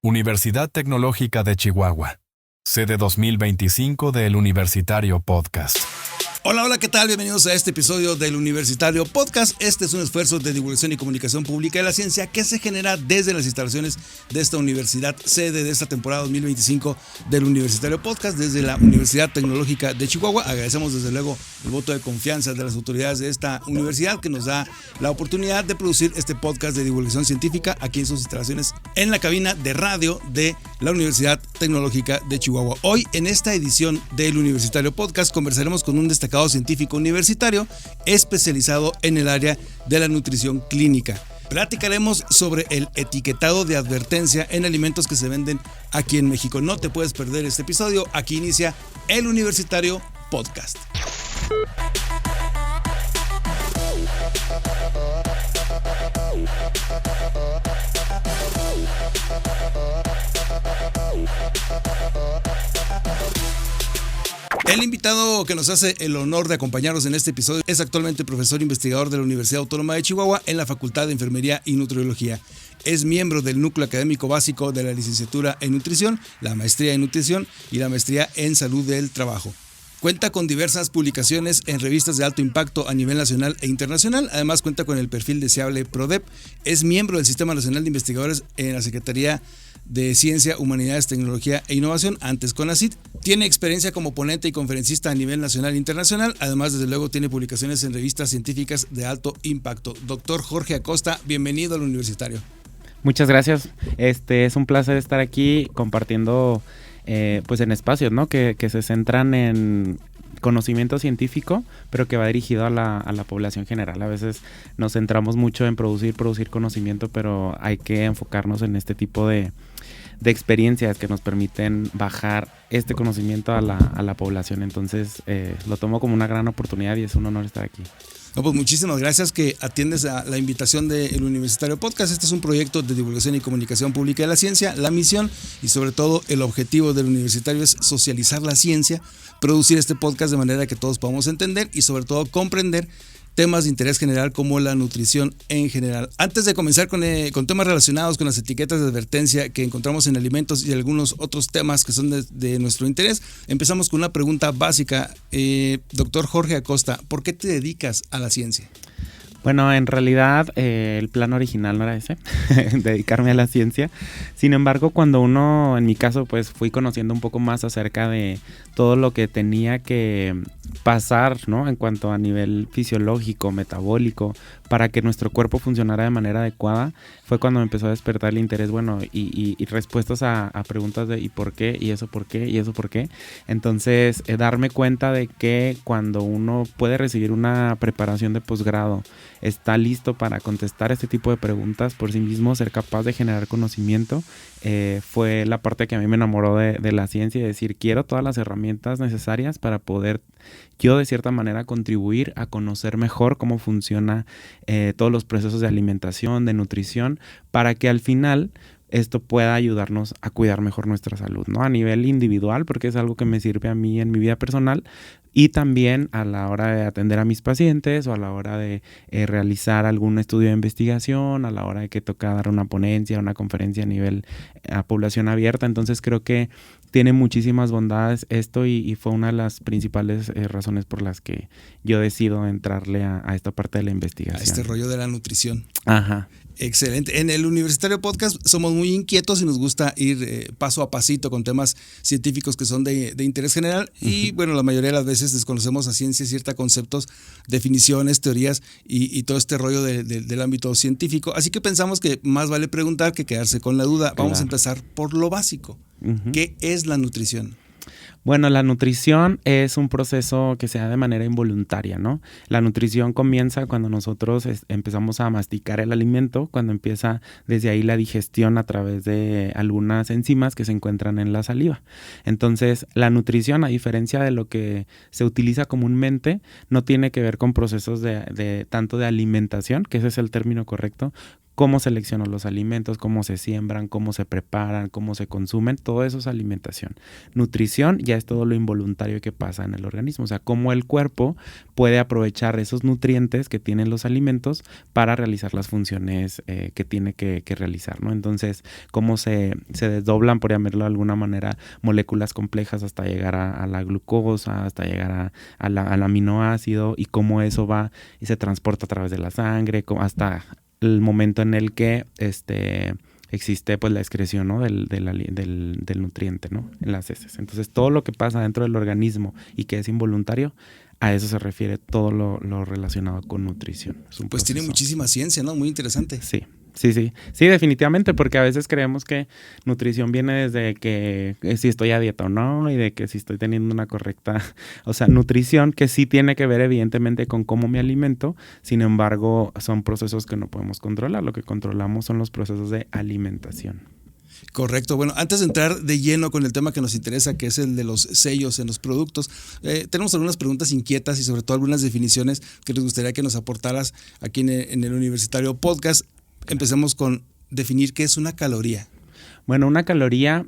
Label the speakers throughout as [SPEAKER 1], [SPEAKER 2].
[SPEAKER 1] Universidad Tecnológica de Chihuahua, sede 2025 del Universitario Podcast.
[SPEAKER 2] Hola, ¿qué tal? Bienvenidos a este episodio del Universitario Podcast. Este es un esfuerzo de divulgación y comunicación pública de la ciencia que se genera desde las instalaciones de esta universidad, sede de esta temporada 2025 del Universitario Podcast, desde la Universidad Tecnológica de Chihuahua. Agradecemos desde luego el voto de confianza de las autoridades de esta universidad que nos da la oportunidad de producir este podcast de divulgación científica aquí en sus instalaciones en la cabina de radio de la Universidad Tecnológica de Chihuahua. Hoy, en esta edición del Universitario Podcast, conversaremos con un destacado científico universitario especializado en el área de la nutrición clínica. Platicaremos sobre el etiquetado de advertencia en alimentos que se venden aquí en México. No te puedes perder este episodio. Aquí inicia el Universitario Podcast. El invitado que nos hace el honor de acompañarnos en este episodio es actualmente profesor investigador de la Universidad Autónoma de Chihuahua en la Facultad de Enfermería y Nutriología. Es miembro del núcleo académico básico de la licenciatura en nutrición, la maestría en nutrición y la maestría en salud del trabajo. Cuenta con diversas publicaciones en revistas de alto impacto a nivel nacional e internacional. Además cuenta con el perfil deseable PRODEP. Es miembro del Sistema Nacional de Investigadores en la Secretaría de Ciencia, Humanidades, Tecnología e Innovación, antes CONACYT. Tiene experiencia como ponente y conferencista a nivel nacional e internacional. Además, desde luego, tiene publicaciones en revistas científicas de alto impacto. Doctor Jorge Acosta, bienvenido al Universitario.
[SPEAKER 3] Muchas gracias. Es un placer estar aquí compartiendo pues en espacios, ¿no? que se centran en conocimiento científico, pero que va dirigido a la población general. A veces nos centramos mucho en producir conocimiento, pero hay que enfocarnos en este tipo de experiencias que nos permiten bajar este conocimiento a la población. Entonces lo tomo como una gran oportunidad y es un honor estar aquí.
[SPEAKER 2] No, pues muchísimas gracias que atiendes a la invitación del Universitario Podcast. Este es un proyecto de divulgación y comunicación pública de la ciencia. La misión y sobre todo el objetivo del Universitario es socializar la ciencia, producir este podcast de manera que todos podamos entender y sobre todo comprender temas de interés general como la nutrición en general. Antes de comenzar con temas relacionados con las etiquetas de advertencia que encontramos en alimentos y algunos otros temas que son de nuestro interés, empezamos con una pregunta básica. Doctor Jorge Acosta, ¿por qué te dedicas a la ciencia?
[SPEAKER 3] Bueno, en realidad el plan original no era ese, dedicarme a la ciencia. Sin embargo, cuando uno, en mi caso, pues fui conociendo un poco más acerca de todo lo que tenía que pasar, ¿no? En cuanto a nivel fisiológico, metabólico, para que nuestro cuerpo funcionara de manera adecuada, fue cuando me empezó a despertar el interés, bueno, y respuestas a preguntas de ¿y por qué? ¿Y eso por qué? ¿Y eso por qué? Entonces, darme cuenta de que cuando uno puede recibir una preparación de posgrado, está listo para contestar este tipo de preguntas por sí mismo, ser capaz de generar conocimiento, fue la parte que a mí me enamoró de la ciencia y decir, quiero todas las herramientas necesarias para poder yo de cierta manera contribuir a conocer mejor cómo funciona todos los procesos de alimentación, de nutrición, para que al final esto pueda ayudarnos a cuidar mejor nuestra salud, ¿no? A nivel individual, porque es algo que me sirve a mí en mi vida personal y también a la hora de atender a mis pacientes o a la hora de realizar algún estudio de investigación, a la hora de que toca dar una ponencia, una conferencia a nivel a población abierta. Entonces creo que tiene muchísimas bondades esto y fue una de las principales razones por las que yo decido entrarle a esta parte de la investigación.
[SPEAKER 2] A este rollo de la nutrición.
[SPEAKER 3] Ajá.
[SPEAKER 2] Excelente. En el Universitario Podcast somos muy inquietos y nos gusta ir paso a pasito con temas científicos que son de interés general y bueno, la mayoría de las veces desconocemos a ciencia cierta conceptos, definiciones, teorías y todo este rollo del ámbito científico. Así que pensamos que más vale preguntar que quedarse con la duda. Vamos a empezar por lo básico. ¿Qué es la nutrición?
[SPEAKER 3] Bueno, la nutrición es un proceso que se da de manera involuntaria, ¿no? La nutrición comienza cuando nosotros empezamos a masticar el alimento, cuando empieza desde ahí la digestión a través de algunas enzimas que se encuentran en la saliva. Entonces, la nutrición, a diferencia de lo que se utiliza comúnmente, no tiene que ver con procesos de tanto de alimentación, que ese es el término correcto, cómo selecciono los alimentos, cómo se siembran, cómo se preparan, cómo se consumen, todo eso es alimentación. Nutrición ya es todo lo involuntario que pasa en el organismo, o sea, cómo el cuerpo puede aprovechar esos nutrientes que tienen los alimentos para realizar las funciones que tiene que realizar, ¿no? Entonces, cómo se desdoblan, por llamarlo de alguna manera, moléculas complejas hasta llegar a la glucosa, hasta llegar al aminoácido, y cómo eso va y se transporta a través de la sangre, hasta el momento en el que existe pues la excreción, ¿no? del nutriente, ¿no? En las heces. Entonces, todo lo que pasa dentro del organismo y que es involuntario, a eso se refiere todo lo relacionado con nutrición.
[SPEAKER 2] Pues tiene muchísima ciencia, ¿no? Muy interesante.
[SPEAKER 3] Sí, definitivamente, porque a veces creemos que nutrición viene desde que si estoy a dieta o no, y de que si estoy teniendo una correcta, o sea, nutrición que sí tiene que ver evidentemente con cómo me alimento. Sin embargo, son procesos que no podemos controlar. Lo que controlamos son los procesos de alimentación.
[SPEAKER 2] Correcto. Bueno, antes de entrar de lleno con el tema que nos interesa, que es el de los sellos en los productos, tenemos algunas preguntas inquietas y sobre todo algunas definiciones que nos gustaría que nos aportaras aquí en el Universitario Podcast. Empecemos con definir qué es una caloría.
[SPEAKER 3] Bueno, una caloría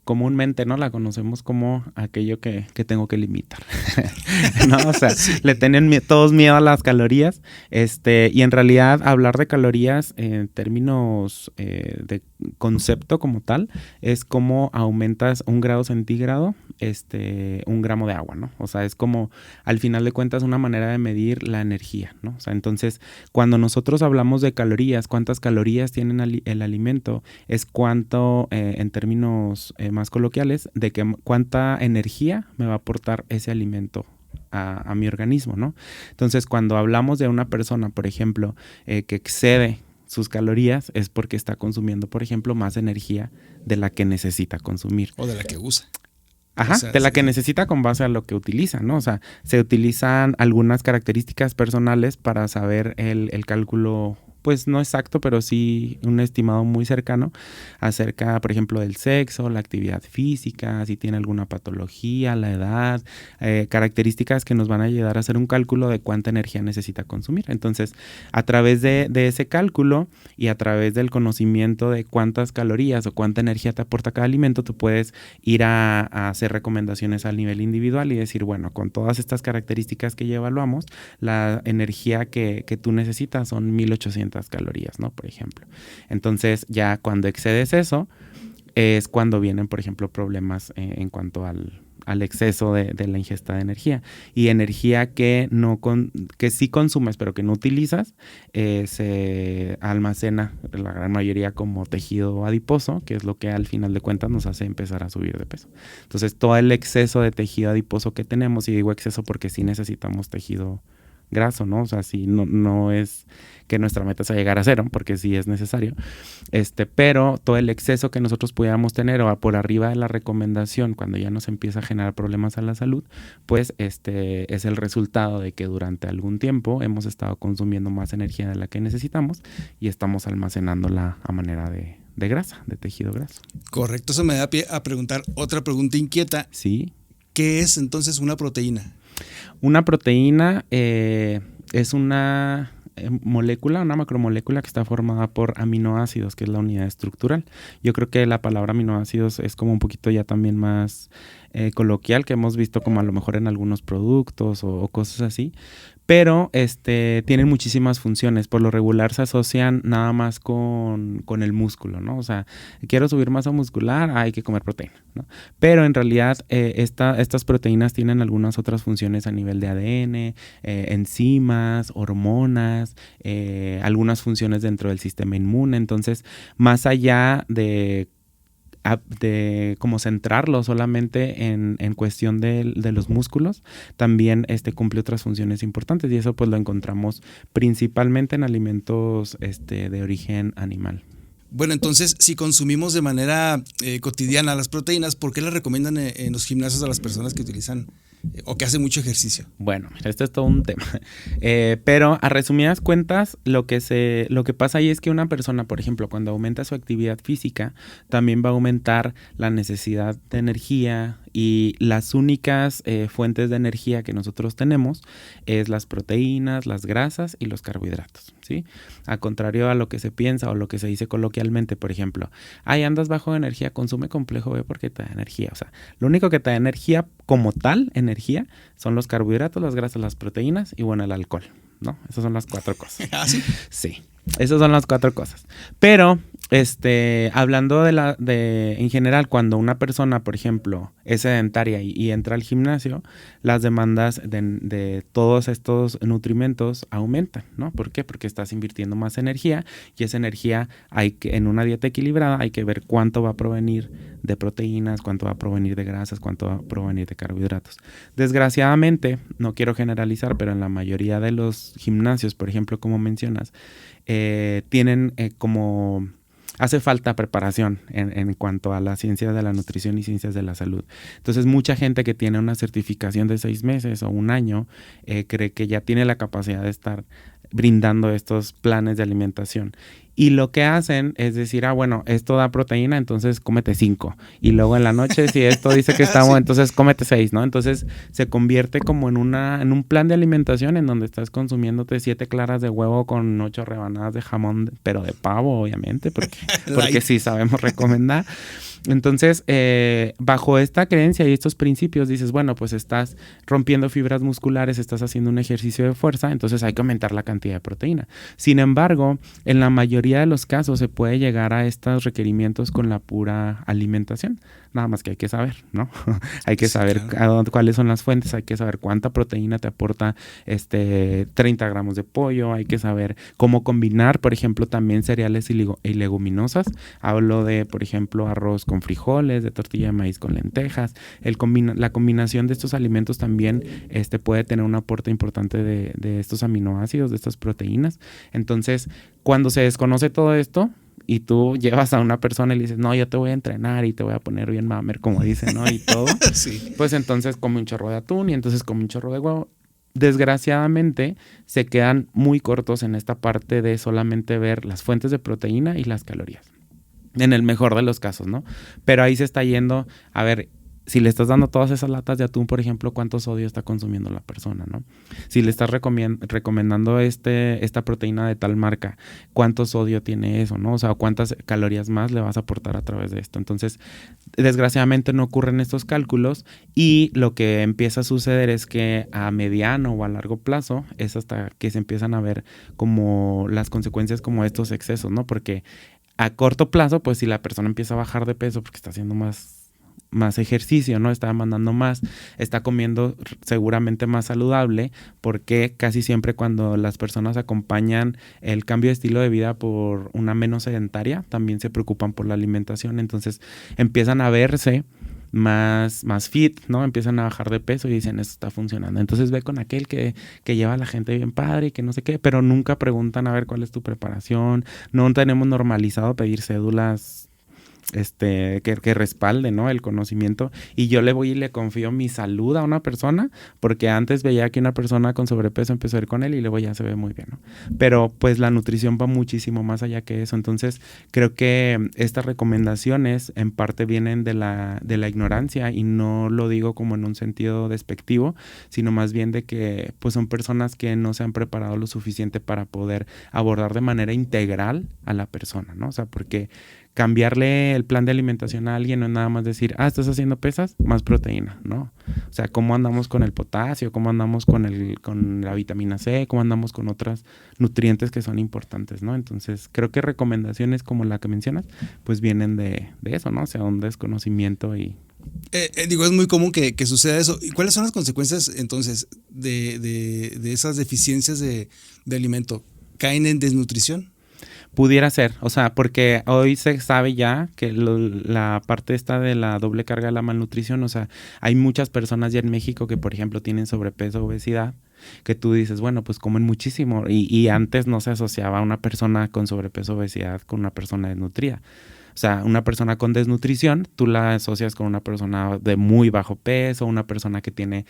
[SPEAKER 3] comúnmente, ¿no? La conocemos como aquello que tengo que limitar, ¿no? O sea, sí. Le tienen todos miedo a las calorías, y en realidad hablar de calorías en términos de concepto como tal es como aumentas 1 grado centígrado 1 gramo de agua, ¿no? O sea, es como al final de cuentas una manera de medir la energía, ¿no? O sea, entonces cuando nosotros hablamos de calorías, cuántas calorías tiene el alimento, es cuánto en términos más coloquiales de que cuánta energía me va a aportar ese alimento a mi organismo, ¿no? Entonces, cuando hablamos de una persona, por ejemplo, que excede sus calorías, es porque está consumiendo, por ejemplo, más energía de la que necesita consumir.
[SPEAKER 2] O de la que usa.
[SPEAKER 3] Ajá, o sea, de la que necesita con base a lo que utiliza, ¿no? O sea, se utilizan algunas características personales para saber el cálculo, pues no exacto, pero sí un estimado muy cercano acerca, por ejemplo, del sexo, la actividad física, si tiene alguna patología, la edad, características que nos van a ayudar a hacer un cálculo de cuánta energía necesita consumir. Entonces, a través de ese cálculo y a través del conocimiento de cuántas calorías o cuánta energía te aporta cada alimento, tú puedes ir a hacer recomendaciones al nivel individual y decir, bueno, con todas estas características que ya evaluamos, la energía que tú necesitas son 1800 calorías, ¿no? Por ejemplo. Entonces, ya cuando excedes eso, es cuando vienen, por ejemplo, problemas en cuanto al exceso de la ingesta de energía. Y energía que sí consumes, pero que no utilizas, se almacena la gran mayoría como tejido adiposo, que es lo que al final de cuentas nos hace empezar a subir de peso. Entonces, todo el exceso de tejido adiposo que tenemos, y digo exceso porque sí necesitamos tejido graso, ¿no? O sea, sí, no es que nuestra meta sea llegar a 0, porque sí es necesario, pero todo el exceso que nosotros pudiéramos tener o por arriba de la recomendación, cuando ya nos empieza a generar problemas a la salud, pues es el resultado de que durante algún tiempo hemos estado consumiendo más energía de la que necesitamos y estamos almacenándola a manera de grasa, de tejido graso.
[SPEAKER 2] Correcto, eso me da pie a preguntar otra pregunta inquieta.
[SPEAKER 3] Sí.
[SPEAKER 2] ¿Qué es entonces una proteína?
[SPEAKER 3] Una proteína es una molécula, una macromolécula que está formada por aminoácidos, que es la unidad estructural. Yo creo que la palabra aminoácidos es como un poquito ya también más coloquial, que hemos visto como a lo mejor en algunos productos o cosas así, pero tienen muchísimas funciones. Por lo regular se asocian nada más con el músculo, ¿no? O sea, quiero subir masa muscular, hay que comer proteína, ¿no? Pero en realidad estas proteínas tienen algunas otras funciones a nivel de ADN, enzimas, hormonas, algunas funciones dentro del sistema inmune. Entonces, más allá de como centrarlo solamente en cuestión de los músculos, también cumple otras funciones importantes, y eso pues lo encontramos principalmente en alimentos de origen animal.
[SPEAKER 2] Bueno, entonces, si consumimos de manera cotidiana las proteínas, ¿por qué las recomiendan en los gimnasios a las personas que utilizan o que hacen mucho ejercicio?
[SPEAKER 3] Bueno, mira, esto es todo un tema. Pero a resumidas cuentas, lo que pasa ahí es que una persona, por ejemplo, cuando aumenta su actividad física, también va a aumentar la necesidad de energía y las únicas fuentes de energía que nosotros tenemos es las proteínas, las grasas y los carbohidratos, ¿sí? A contrario a lo que se piensa o lo que se dice coloquialmente, por ejemplo, andas bajo de energía, consume complejo B porque te da energía. O sea, lo único que te da energía como tal, energía, son los carbohidratos, las grasas, las proteínas y bueno, el alcohol, ¿no? Esas son las 4 cosas.
[SPEAKER 2] ¿Ah, sí?
[SPEAKER 3] Sí, esas son las 4 cosas. Pero, hablando en general, cuando una persona, por ejemplo, es sedentaria y entra al gimnasio, las demandas de todos estos nutrimentos aumentan, ¿no? ¿Por qué? Porque estás invirtiendo más energía y esa energía en una dieta equilibrada hay que ver cuánto va a provenir de proteínas, cuánto va a provenir de grasas, cuánto va a provenir de carbohidratos. Desgraciadamente, no quiero generalizar, pero en la mayoría de los gimnasios, por ejemplo, como mencionas, tienen hace falta preparación en cuanto a las ciencias de la nutrición y ciencias de la salud. Entonces, mucha gente que tiene una certificación de 6 meses o 1 año cree que ya tiene la capacidad de estar brindando estos planes de alimentación. Y lo que hacen es decir, bueno, esto da proteína, entonces cómete 5. Y luego en la noche, si esto dice que está bueno, entonces cómete 6, ¿no? Entonces se convierte como en un plan de alimentación en donde estás consumiéndote 7 claras de huevo con 8 rebanadas de jamón, pero de pavo, obviamente, porque sí sabemos recomendar. Entonces, bajo esta creencia y estos principios, dices, bueno, pues estás rompiendo fibras musculares, estás haciendo un ejercicio de fuerza, entonces hay que aumentar la cantidad de proteína. Sin embargo, en la mayoría de los casos se puede llegar a estos requerimientos con la pura alimentación. Nada más que hay que saber, ¿no? Hay que saber cuáles son las fuentes, hay que saber cuánta proteína te aporta 30 gramos de pollo, hay que saber cómo combinar, por ejemplo, también cereales y leguminosas. Hablo de, por ejemplo, arroz con frijoles, de tortilla de maíz con lentejas. La combinación de estos alimentos también puede tener un aporte importante de estos aminoácidos, de estas proteínas. Entonces, cuando se desconoce todo esto, y tú llevas a una persona y le dices, no, yo te voy a entrenar y te voy a poner bien mamer, como dicen, ¿no? Y todo.
[SPEAKER 2] Sí.
[SPEAKER 3] Pues entonces come un chorro de atún y entonces come un chorro de huevo. Desgraciadamente, se quedan muy cortos en esta parte de solamente ver las fuentes de proteína y las calorías. En el mejor de los casos, ¿no? Pero ahí se está yendo, a ver, si le estás dando todas esas latas de atún, por ejemplo, ¿cuánto sodio está consumiendo la persona, no? Si le estás recomendando esta proteína de tal marca, ¿cuánto sodio tiene eso, no? O sea, ¿cuántas calorías más le vas a aportar a través de esto? Entonces, desgraciadamente no ocurren estos cálculos y lo que empieza a suceder es que a mediano o a largo plazo es hasta que se empiezan a ver como las consecuencias como estos excesos, ¿no? Porque a corto plazo, pues si la persona empieza a bajar de peso porque está haciendo más ejercicio, ¿no? Está demandando más, está comiendo seguramente más saludable, porque casi siempre cuando las personas acompañan el cambio de estilo de vida por una menos sedentaria, también se preocupan por la alimentación, entonces empiezan a verse más fit, ¿no? Empiezan a bajar de peso y dicen, esto está funcionando. Entonces ve con aquel que lleva a la gente bien padre y que no sé qué, pero nunca preguntan a ver cuál es tu preparación, no tenemos normalizado pedir cédulas que respalde, ¿no? El conocimiento, y yo le voy y le confío mi salud a una persona, porque antes veía que una persona con sobrepeso empezó a ir con él y luego ya se ve muy bien, ¿no? Pero pues la nutrición va muchísimo más allá que eso, entonces creo que estas recomendaciones en parte vienen de la ignorancia, y no lo digo como en un sentido despectivo, sino más bien de que pues son personas que no se han preparado lo suficiente para poder abordar de manera integral a la persona, ¿no? O sea, porque cambiarle el plan de alimentación a alguien no es nada más decir, estás haciendo pesas, más proteína, ¿no? O sea, cómo andamos con el potasio, cómo andamos con la vitamina C, cómo andamos con otros nutrientes que son importantes, ¿no? Entonces, creo que recomendaciones como la que mencionas, pues vienen de eso, ¿no? O sea, un desconocimiento y...
[SPEAKER 2] es muy común que suceda eso. ¿Y cuáles son las consecuencias, entonces, de esas deficiencias de alimento? ¿Caen en desnutrición?
[SPEAKER 3] Pudiera ser, o sea, porque hoy se sabe ya que la parte esta de la doble carga de la malnutrición, o sea, hay muchas personas ya en México que, por ejemplo, tienen sobrepeso, obesidad, que tú dices, bueno, pues comen muchísimo, y antes no se asociaba a una persona con sobrepeso, obesidad con una persona desnutrida. O sea, una persona con desnutrición, tú la asocias con una persona de muy bajo peso, una persona que tiene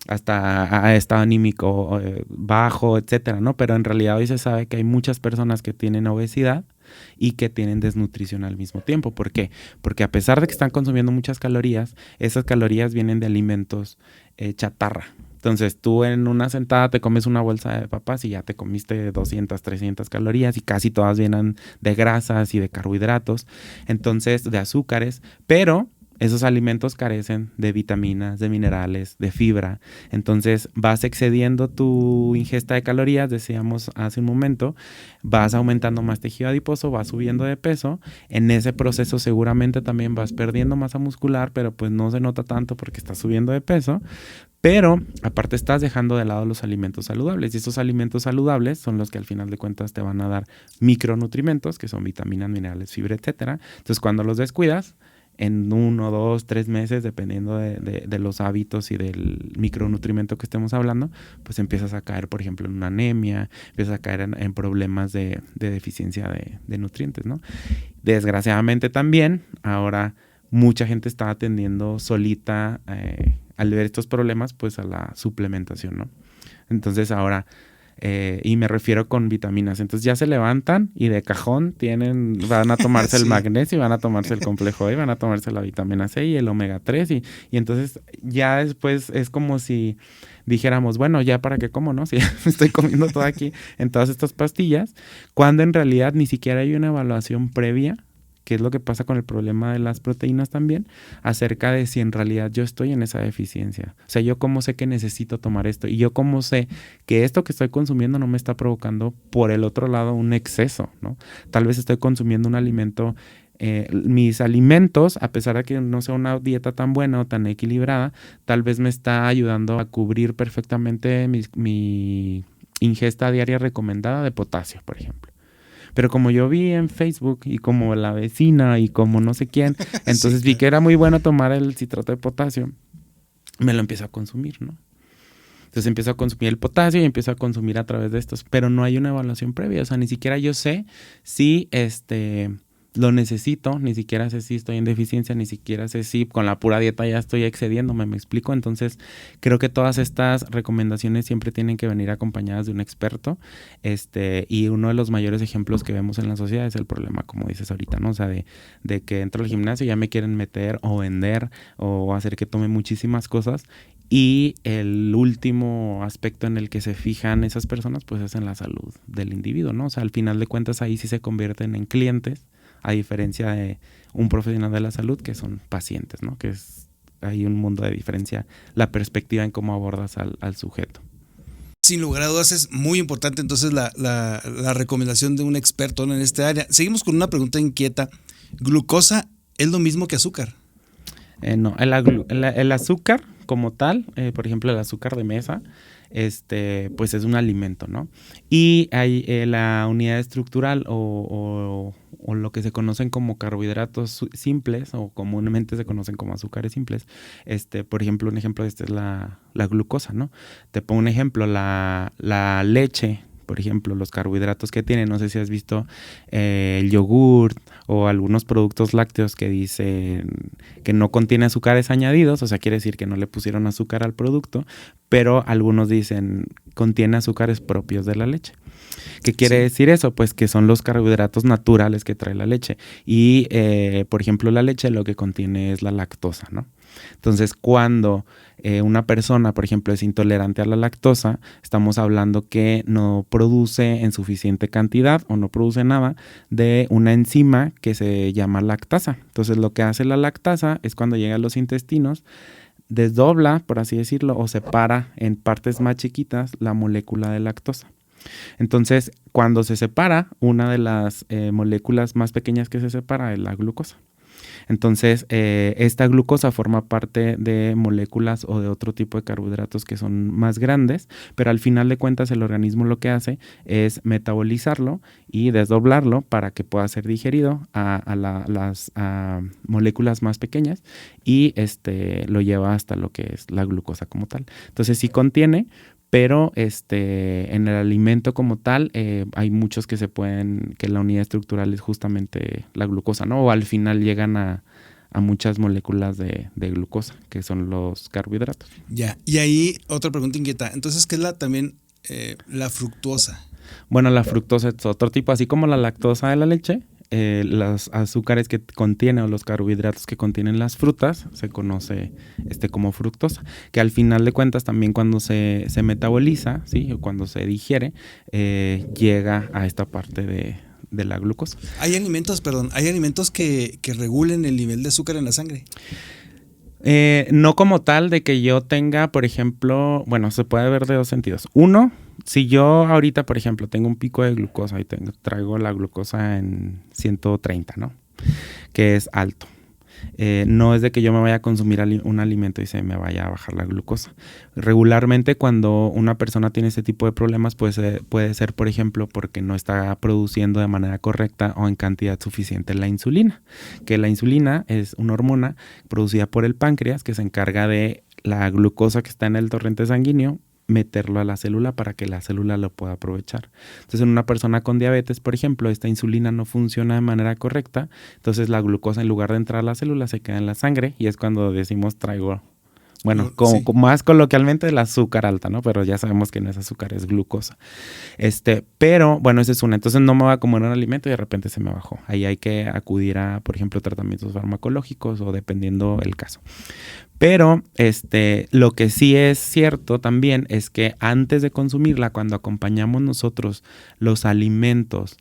[SPEAKER 3] hasta estado anímico bajo, etcétera, ¿no? Pero en realidad hoy se sabe que hay muchas personas que tienen obesidad y que tienen desnutrición al mismo tiempo. ¿Por qué? Porque a pesar de que están consumiendo muchas calorías, esas calorías vienen de alimentos chatarra. Entonces tú en una sentada te comes una bolsa de papas y ya te comiste 200, 300 calorías y casi todas vienen de grasas y de carbohidratos, entonces de azúcares, pero esos alimentos carecen de vitaminas, de minerales, de fibra. Entonces vas excediendo tu ingesta de calorías, decíamos hace un momento, vas aumentando más tejido adiposo, vas subiendo de peso. En ese proceso seguramente también vas perdiendo masa muscular, pero pues no se nota tanto porque estás subiendo de peso. Pero aparte estás dejando de lado los alimentos saludables y esos alimentos saludables son los que al final de cuentas te van a dar micronutrimentos, que son vitaminas, minerales, fibra, etcétera. Entonces cuando los descuidas, en 1, 2, 3 meses, dependiendo de los hábitos y del micronutrimento que estemos hablando, pues empiezas a caer, por ejemplo, en una anemia, empiezas a caer en problemas de deficiencia de nutrientes, ¿no? Desgraciadamente también, ahora mucha gente está atendiendo solita, al ver estos problemas, pues a la suplementación, ¿no? Entonces ahora... y me refiero con vitaminas. Entonces ya se levantan y de cajón van a tomarse el magnesio, van a tomarse el complejo E, van a tomarse la vitamina C y el omega 3 y entonces ya después es como si dijéramos, bueno, ya para qué como, ¿no? Si estoy comiendo todo aquí en todas estas pastillas, cuando en realidad ni siquiera hay una evaluación previa, que es lo que pasa con el problema de las proteínas también, acerca de si en realidad yo estoy en esa deficiencia. O sea, yo cómo sé que necesito tomar esto y yo cómo sé que esto que estoy consumiendo no me está provocando por el otro lado un exceso, ¿no? Tal vez estoy consumiendo un alimento, mis alimentos, a pesar de que no sea una dieta tan buena o tan equilibrada, tal vez me está ayudando a cubrir perfectamente mi ingesta diaria recomendada de potasio, por ejemplo. Pero como yo vi en Facebook y como la vecina y como no sé quién, entonces vi que era muy bueno tomar el citrato de potasio, me lo empiezo a consumir, ¿no? Entonces empiezo a consumir el potasio y empiezo a consumir a través de estos, pero no hay una evaluación previa, o sea, ni siquiera yo sé si lo necesito, ni siquiera sé si estoy en deficiencia, ni siquiera sé si con la pura dieta ya estoy excediéndome, ¿me explico? Entonces creo que todas estas recomendaciones siempre tienen que venir acompañadas de un experto, y uno de los mayores ejemplos que vemos en la sociedad es el problema, como dices ahorita, ¿no? O sea, de que entro al gimnasio y ya me quieren meter o vender o hacer que tome muchísimas cosas. Y el último aspecto en el que se fijan esas personas, pues es en la salud del individuo, ¿no? O sea, al final de cuentas ahí sí se convierten en clientes, a diferencia de un profesional de la salud que son pacientes, ¿no? Que hay un mundo de diferencia, la perspectiva en cómo abordas al sujeto.
[SPEAKER 2] Sin lugar a dudas es muy importante entonces la recomendación de un experto en este área. Seguimos con una pregunta inquieta. ¿Glucosa es lo mismo que azúcar?
[SPEAKER 3] No, el azúcar como tal, por ejemplo el azúcar de mesa, pues es un alimento, ¿no? Y hay la unidad estructural o lo que se conocen como carbohidratos simples o comúnmente se conocen como azúcares simples. Por ejemplo, un ejemplo de es la glucosa, ¿no? Te pongo un ejemplo, la leche, por ejemplo, los carbohidratos que tiene, no sé si has visto el yogurt o algunos productos lácteos que dicen que no contiene azúcares añadidos, o sea, quiere decir que no le pusieron azúcar al producto, pero algunos dicen contiene azúcares propios de la leche. ¿Qué quiere decir eso? Pues que son los carbohidratos naturales que trae la leche. Y, por ejemplo, la leche lo que contiene es la lactosa, ¿no? Entonces, cuando una persona, por ejemplo, es intolerante a la lactosa, estamos hablando que no produce en suficiente cantidad o no produce nada de una enzima que se llama lactasa. Entonces, lo que hace la lactasa es cuando llega a los intestinos, desdobla, por así decirlo, o separa en partes más chiquitas la molécula de lactosa. Entonces, cuando se separa, una de las moléculas más pequeñas que se separa es la glucosa. Entonces, esta glucosa forma parte de moléculas o de otro tipo de carbohidratos que son más grandes, pero al final de cuentas el organismo lo que hace es metabolizarlo y desdoblarlo para que pueda ser digerido a las moléculas más pequeñas y lo lleva hasta lo que es la glucosa como tal. Entonces, sí contiene, pero en el alimento como tal hay muchos que que la unidad estructural es justamente la glucosa, ¿no? O al final llegan a muchas moléculas de glucosa, que son los carbohidratos.
[SPEAKER 2] Ya, y ahí otra pregunta inquieta. Entonces, ¿qué es también la fructuosa?
[SPEAKER 3] Bueno, la fructosa es otro tipo, así como la lactosa de la leche. Los azúcares que contiene o los carbohidratos que contienen las frutas se conoce como fructosa, que al final de cuentas también cuando se metaboliza, ¿sí? O cuando se digiere, llega a esta parte de la glucosa.
[SPEAKER 2] Hay alimentos que regulen el nivel de azúcar en la sangre.
[SPEAKER 3] No como tal de que yo tenga, por ejemplo, bueno, se puede ver de dos sentidos. Uno, si yo ahorita, por ejemplo, tengo un pico de glucosa y traigo la glucosa en 130, ¿no? Que es alto. No es de que yo me vaya a consumir un alimento y se me vaya a bajar la glucosa. Regularmente cuando una persona tiene este tipo de problemas puede ser, por ejemplo, porque no está produciendo de manera correcta o en cantidad suficiente la insulina. Que la insulina es una hormona producida por el páncreas que se encarga de la glucosa que está en el torrente sanguíneo, meterlo a la célula para que la célula lo pueda aprovechar. Entonces, en una persona con diabetes, por ejemplo, esta insulina no funciona de manera correcta, entonces la glucosa en lugar de entrar a la célula se queda en la sangre y es cuando decimos traigo, bueno,
[SPEAKER 2] Sí.
[SPEAKER 3] más coloquialmente el azúcar alta, ¿no? Pero ya sabemos que no es azúcar, es glucosa. Pero, bueno, esa es una. Entonces no me va a comer un alimento y de repente se me bajó. Ahí hay que acudir a, por ejemplo, tratamientos farmacológicos o dependiendo el caso. Pero lo que sí es cierto también es que antes de consumirla, cuando acompañamos nosotros los alimentos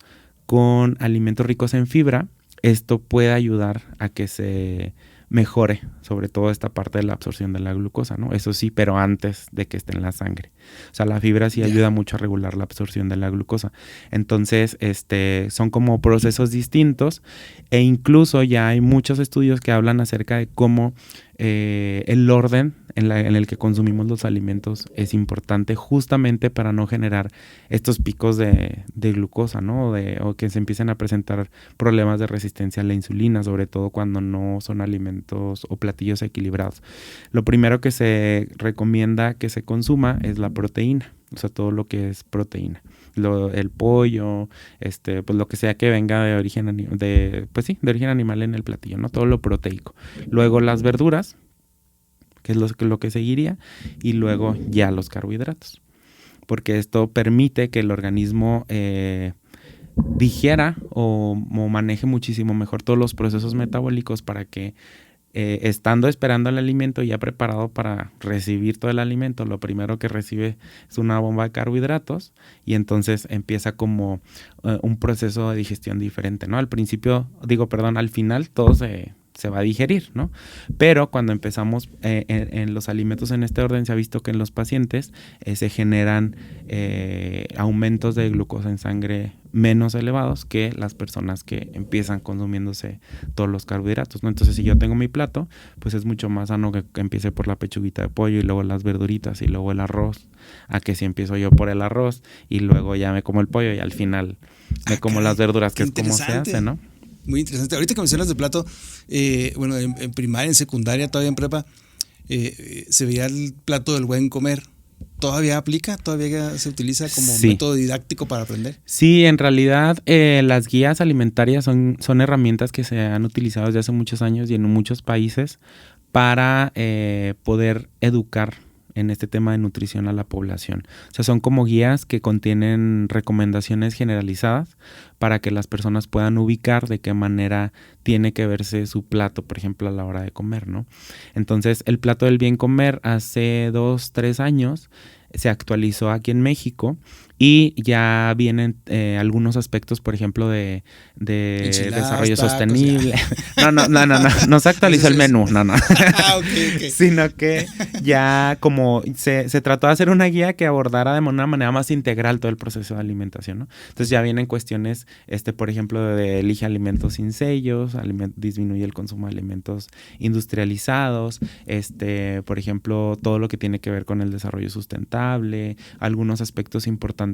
[SPEAKER 3] con alimentos ricos en fibra, esto puede ayudar a que se mejore, sobre todo esta parte de la absorción de la glucosa, ¿no? Eso sí, pero antes de que esté en la sangre. O sea, la fibra sí ayuda mucho a regular la absorción de la glucosa. Entonces, son como procesos distintos e incluso ya hay muchos estudios que hablan acerca de cómo el orden en el que consumimos los alimentos es importante justamente para no generar estos picos de glucosa, ¿no? O que se empiecen a presentar problemas de resistencia a la insulina, sobre todo cuando no son alimentos o platillos equilibrados. Lo primero que se recomienda que se consuma es la proteína, o sea, todo lo que es proteína. El pollo, pues lo que sea que venga de origen de origen animal en el platillo, ¿no? Todo lo proteico. Luego las verduras, que es lo que seguiría, y luego ya los carbohidratos. Porque esto permite que el organismo digiera o maneje muchísimo mejor todos los procesos metabólicos para que estando esperando el alimento ya preparado para recibir todo el alimento, lo primero que recibe es una bomba de carbohidratos y entonces empieza como un proceso de digestión diferente, ¿no? Al final todo se va a digerir, ¿no? Pero cuando empezamos en los alimentos en este orden, se ha visto que en los pacientes se generan aumentos de glucosa en sangre menos elevados que las personas que empiezan consumiéndose todos los carbohidratos, ¿no? Entonces, si yo tengo mi plato, pues es mucho más sano que empiece por la pechuguita de pollo y luego las verduritas y luego el arroz, a que si empiezo yo por el arroz y luego ya me como el pollo y al final me como las verduras, que es como se hace, ¿no?
[SPEAKER 2] Muy interesante. Ahorita que mencionas de plato, en primaria, en secundaria, todavía en prepa, se veía el plato del buen comer. ¿Todavía aplica? ¿Todavía se utiliza como método didáctico para aprender?
[SPEAKER 3] Sí, en realidad las guías alimentarias son herramientas que se han utilizado desde hace muchos años y en muchos países para poder educar en este tema de nutrición a la población. O sea, son como guías que contienen recomendaciones generalizadas para que las personas puedan ubicar de qué manera tiene que verse su plato, por ejemplo, a la hora de comer, ¿no? Entonces, el plato del bien comer hace 2-3 años se actualizó aquí en México y ya vienen algunos aspectos, por ejemplo, de desarrollo sostenible. No se actualizó el menú, no.
[SPEAKER 2] Okay.
[SPEAKER 3] Sino que ya como se trató de hacer una guía que abordara de una manera más integral todo el proceso de alimentación, ¿no? Entonces ya vienen cuestiones, por ejemplo, de elige alimentos sin sellos, disminuye el consumo de alimentos industrializados, por ejemplo, todo lo que tiene que ver con el desarrollo sustentable, algunos aspectos importantes,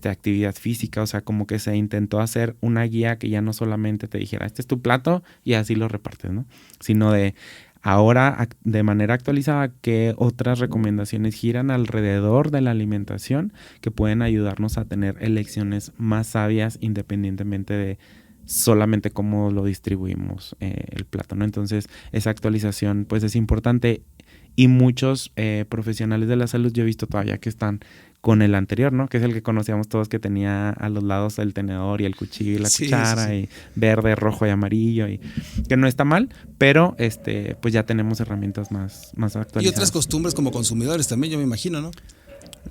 [SPEAKER 3] actividad física, o sea, como que se intentó hacer una guía que ya no solamente te dijera, este es tu plato y así lo repartes, ¿no? Sino de ahora, de manera actualizada, qué otras recomendaciones giran alrededor de la alimentación que pueden ayudarnos a tener elecciones más sabias independientemente de solamente cómo lo distribuimos el plato, ¿no? Entonces, esa actualización pues es importante y muchos profesionales de la salud yo he visto todavía que están con el anterior, ¿no? Que es el que conocíamos todos, que tenía a los lados el tenedor y el cuchillo y la cuchara, y verde, rojo y amarillo, y que no está mal, pero pues ya tenemos herramientas más actualizadas.
[SPEAKER 2] Y otras costumbres como consumidores también, yo me imagino, ¿no?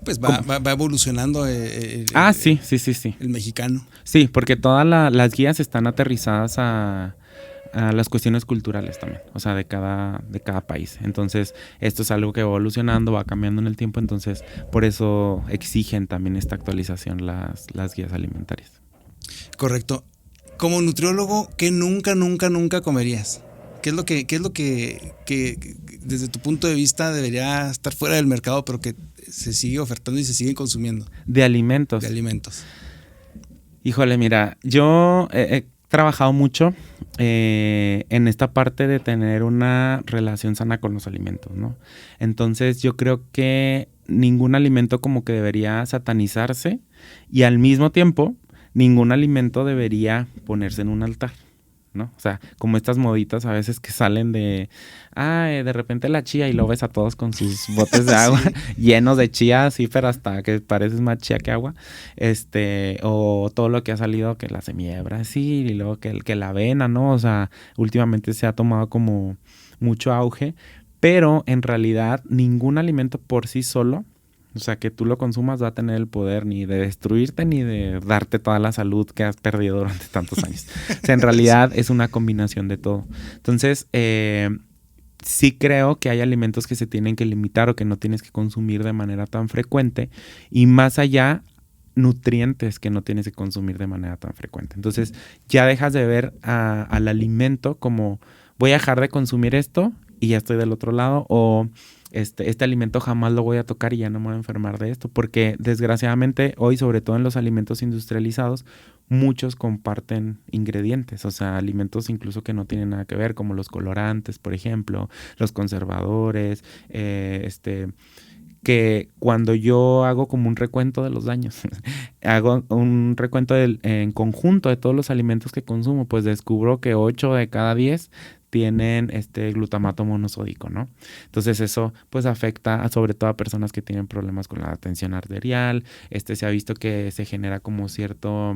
[SPEAKER 2] Pues va evolucionando
[SPEAKER 3] sí.
[SPEAKER 2] El mexicano.
[SPEAKER 3] Sí, porque todas las guías están aterrizadas a las cuestiones culturales también, o sea, de cada país. Entonces, esto es algo que va evolucionando, va cambiando en el tiempo, entonces por eso exigen también esta actualización las guías alimentarias.
[SPEAKER 2] Correcto. Como nutriólogo, ¿qué nunca comerías? ¿Qué es lo que desde tu punto de vista debería estar fuera del mercado, pero que se sigue ofertando y se sigue consumiendo?
[SPEAKER 3] De alimentos. Híjole, mira, yo he trabajado mucho en esta parte de tener una relación sana con los alimentos, ¿no? Entonces yo creo que ningún alimento como que debería satanizarse y al mismo tiempo ningún alimento debería ponerse en un altar, ¿no? O sea, como estas moditas a veces que salen de repente la chía y lo ves a todos con sus botes de agua llenos de chía, sí, pero hasta que pareces más chía que agua, o todo lo que ha salido, que la semilla de Brasil y luego que la avena, ¿no? O sea, últimamente se ha tomado como mucho auge, pero en realidad ningún alimento por sí solo, o sea, que tú lo consumas, va a tener el poder ni de destruirte ni de darte toda la salud que has perdido durante tantos años. O sea, en realidad es una combinación de todo. Entonces, sí creo que hay alimentos que se tienen que limitar o que no tienes que consumir de manera tan frecuente, y más allá, nutrientes que no tienes que consumir de manera tan frecuente. Entonces, ya dejas de ver al alimento como voy a dejar de consumir esto y ya estoy del otro lado, o este alimento jamás lo voy a tocar y ya no me voy a enfermar de esto, porque desgraciadamente hoy, sobre todo en los alimentos industrializados, muchos comparten ingredientes, o sea, alimentos incluso que no tienen nada que ver, como los colorantes, por ejemplo, los conservadores, que cuando yo hago como un recuento de los daños, hago un recuento en conjunto de todos los alimentos que consumo, pues descubro que 8 de cada 10 tienen glutamato monosódico, ¿no? Entonces eso pues afecta sobre todo a personas que tienen problemas con la tensión arterial. Se ha visto que se genera como cierto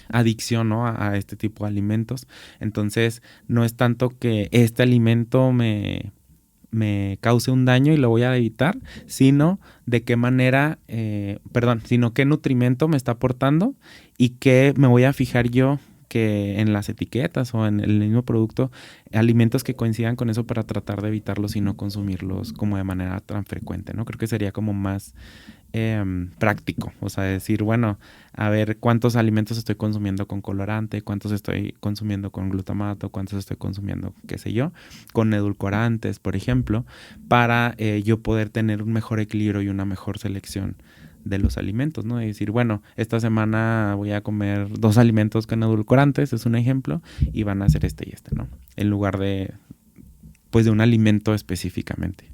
[SPEAKER 3] adicción, ¿no? a este tipo de alimentos. Entonces no es tanto que este alimento me cause un daño y lo voy a evitar, sino de qué manera, sino qué nutrimento me está aportando y qué me voy a fijar yo que en las etiquetas o en el mismo producto, alimentos que coincidan con eso para tratar de evitarlos y no consumirlos como de manera tan frecuente, ¿no? Creo que sería como más práctico, o sea, decir, bueno, a ver cuántos alimentos estoy consumiendo con colorante, cuántos estoy consumiendo con glutamato, cuántos estoy consumiendo, qué sé yo, con edulcorantes, por ejemplo, para yo poder tener un mejor equilibrio y una mejor selección de los alimentos, ¿no? Y decir, bueno, esta semana voy a comer 2 alimentos con edulcorantes, es un ejemplo, y van a ser y ¿no? En lugar de, pues, de un alimento específicamente.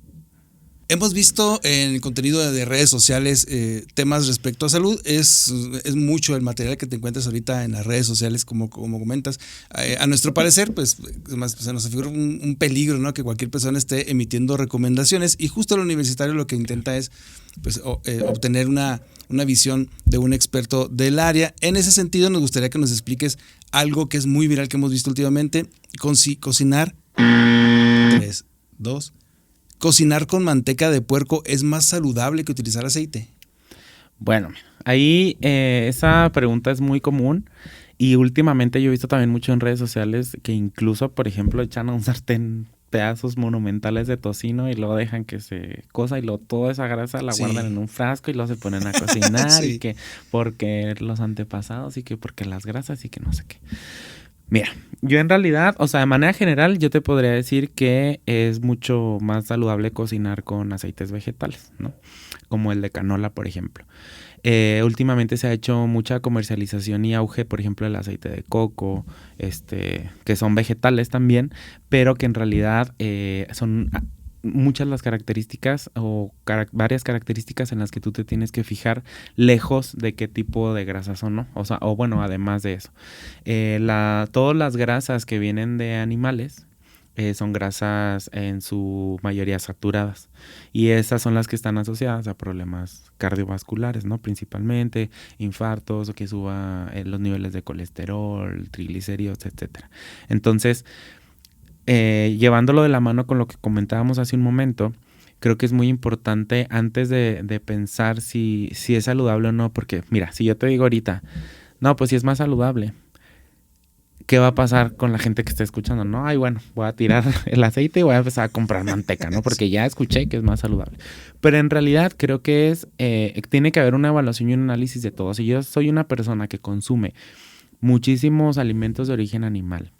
[SPEAKER 2] Hemos visto en el contenido de redes sociales temas respecto a salud. Es mucho el material que te encuentras ahorita en las redes sociales, como comentas. A nuestro parecer, pues se nos afigura un peligro, ¿no? Que cualquier persona esté emitiendo recomendaciones, y justo el universitario lo que intenta es pues obtener una visión de un experto del área. En ese sentido, nos gustaría que nos expliques algo que es muy viral que hemos visto últimamente: cocinar. 3, 2. ¿Cocinar con manteca de puerco es más saludable que utilizar aceite?
[SPEAKER 3] Bueno, ahí esa pregunta es muy común, y últimamente yo he visto también mucho en redes sociales que incluso, por ejemplo, echan a un sartén pedazos monumentales de tocino y luego dejan que se cosa y toda esa grasa la guardan en un frasco y luego se ponen a cocinar sí. Y que porque los antepasados y que porque las grasas y que no sé qué. Mira, yo en realidad, o sea, de manera general, yo te podría decir que es mucho más saludable cocinar con aceites vegetales, ¿no? Como el de canola, por ejemplo. Últimamente se ha hecho mucha comercialización y auge, por ejemplo, el aceite de coco, que son vegetales también, pero que en realidad son muchas las características o varias características en las que tú te tienes que fijar lejos de qué tipo de grasas son, ¿no? O sea, además de eso, todas las grasas que vienen de animales son grasas en su mayoría saturadas. Y esas son las que están asociadas a problemas cardiovasculares, ¿no? Principalmente infartos o que suba los niveles de colesterol, triglicéridos, etcétera. Entonces, llevándolo de la mano con lo que comentábamos hace un momento, creo que es muy importante antes de pensar si es saludable o no, porque mira, si yo te digo ahorita, no, pues si es más saludable, ¿qué va a pasar con la gente que está escuchando? No, ay, bueno, voy a tirar el aceite y voy a empezar a comprar manteca, ¿no? Porque ya escuché que es más saludable. Pero en realidad creo que tiene que haber una evaluación y un análisis de todo. Si yo soy una persona que consume muchísimos alimentos de origen animal,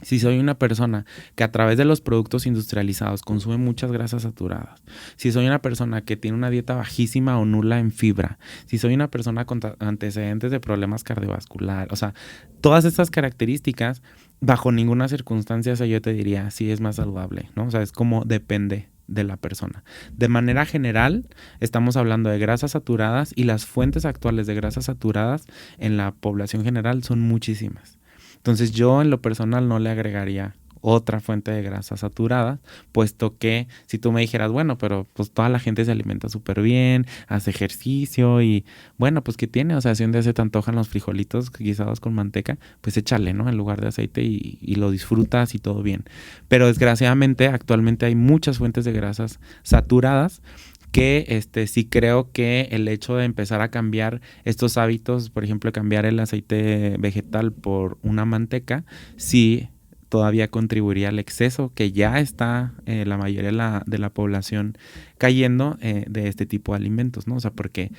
[SPEAKER 3] si soy una persona que a través de los productos industrializados consume muchas grasas saturadas, si soy una persona que tiene una dieta bajísima o nula en fibra, si soy una persona con antecedentes de problemas cardiovasculares, o sea, todas estas características, bajo ninguna circunstancia yo te diría si es más saludable, ¿no? O sea, es como depende de la persona. De manera general, estamos hablando de grasas saturadas y las fuentes actuales de grasas saturadas en la población general son muchísimas. Entonces yo en lo personal no le agregaría otra fuente de grasa saturada, puesto que si tú me dijeras, bueno, pero pues toda la gente se alimenta súper bien, hace ejercicio y bueno, pues ¿qué tiene? O sea, si un día se te antojan los frijolitos guisados con manteca, pues échale, ¿no? En lugar de aceite y lo disfrutas y todo bien. Pero desgraciadamente actualmente hay muchas fuentes de grasas saturadas que sí creo que el hecho de empezar a cambiar estos hábitos, por ejemplo, cambiar el aceite vegetal por una manteca, sí todavía contribuiría al exceso que ya está la mayoría de la población cayendo de este tipo de alimentos, ¿no? O sea, porque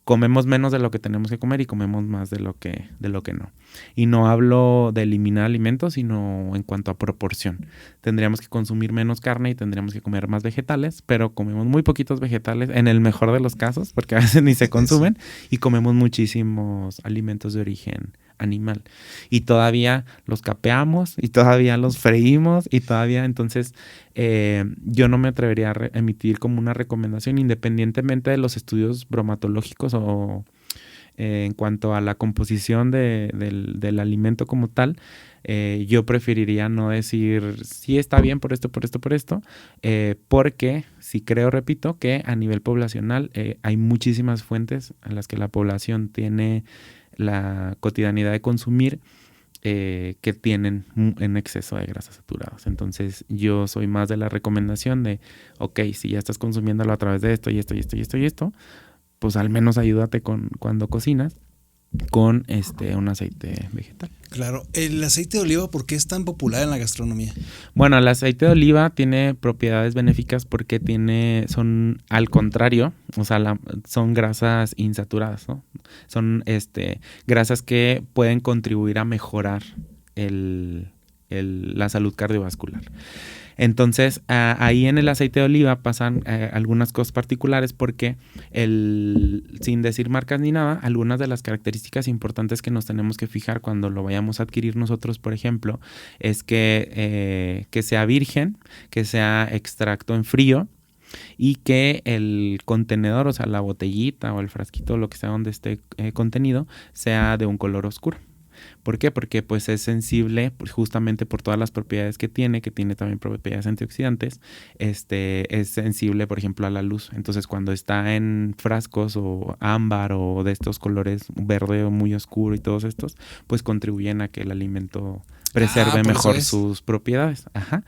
[SPEAKER 3] comemos menos de lo que tenemos que comer y comemos más de lo que no. Y no hablo de eliminar alimentos, sino en cuanto a proporción. Tendríamos que consumir menos carne y tendríamos que comer más vegetales, pero comemos muy poquitos vegetales, en el mejor de los casos, porque a veces ni se consumen, y comemos muchísimos alimentos de origen animal. Y todavía los capeamos, y todavía los freímos, y todavía, entonces, yo no me atrevería a emitir como una recomendación, independientemente de los estudios bromatológicos o en cuanto a la composición del alimento como tal. Yo preferiría no decir sí está bien por esto, porque sí creo, repito, que a nivel poblacional hay muchísimas fuentes a las que la población tiene la cotidianidad de consumir que tienen en exceso de grasas saturadas. Entonces yo soy más de la recomendación de, ok, si ya estás consumiéndolo a través de esto y esto y esto y esto y esto, pues al menos ayúdate cuando cocinas con un aceite vegetal.
[SPEAKER 2] Claro, el aceite de oliva, ¿por qué es tan popular en la gastronomía?
[SPEAKER 3] Bueno, el aceite de oliva tiene propiedades benéficas porque son al contrario, o sea, son grasas insaturadas, ¿no? Son grasas que pueden contribuir a mejorar la salud cardiovascular. Entonces, ahí en el aceite de oliva pasan algunas cosas particulares porque, sin decir marcas ni nada, algunas de las características importantes que nos tenemos que fijar cuando lo vayamos a adquirir nosotros, por ejemplo, es que sea virgen, que sea extracto en frío y que el contenedor, o sea, la botellita o el frasquito, lo que sea donde esté contenido, sea de un color oscuro. ¿Por qué? Porque pues es sensible justamente por todas las propiedades que tiene también propiedades antioxidantes, es sensible, por ejemplo, a la luz. Entonces, cuando está en frascos o ámbar o de estos colores verde o muy oscuro y todos estos, pues contribuyen a que el alimento preserve mejor sus propiedades. Ajá.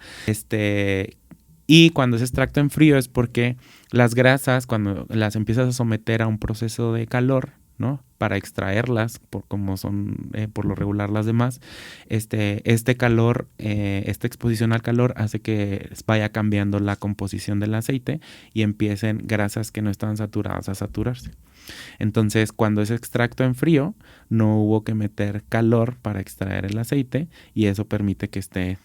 [SPEAKER 3] Y cuando es extracto en frío es porque las grasas, cuando las empiezas a someter a un proceso de calor, ¿no? Para extraerlas, como son por lo regular las demás, este calor, esta exposición al calor hace que vaya cambiando la composición del aceite y empiecen grasas que no están saturadas a saturarse. Entonces, cuando es extracto en frío, no hubo que meter calor para extraer el aceite y eso permite que esté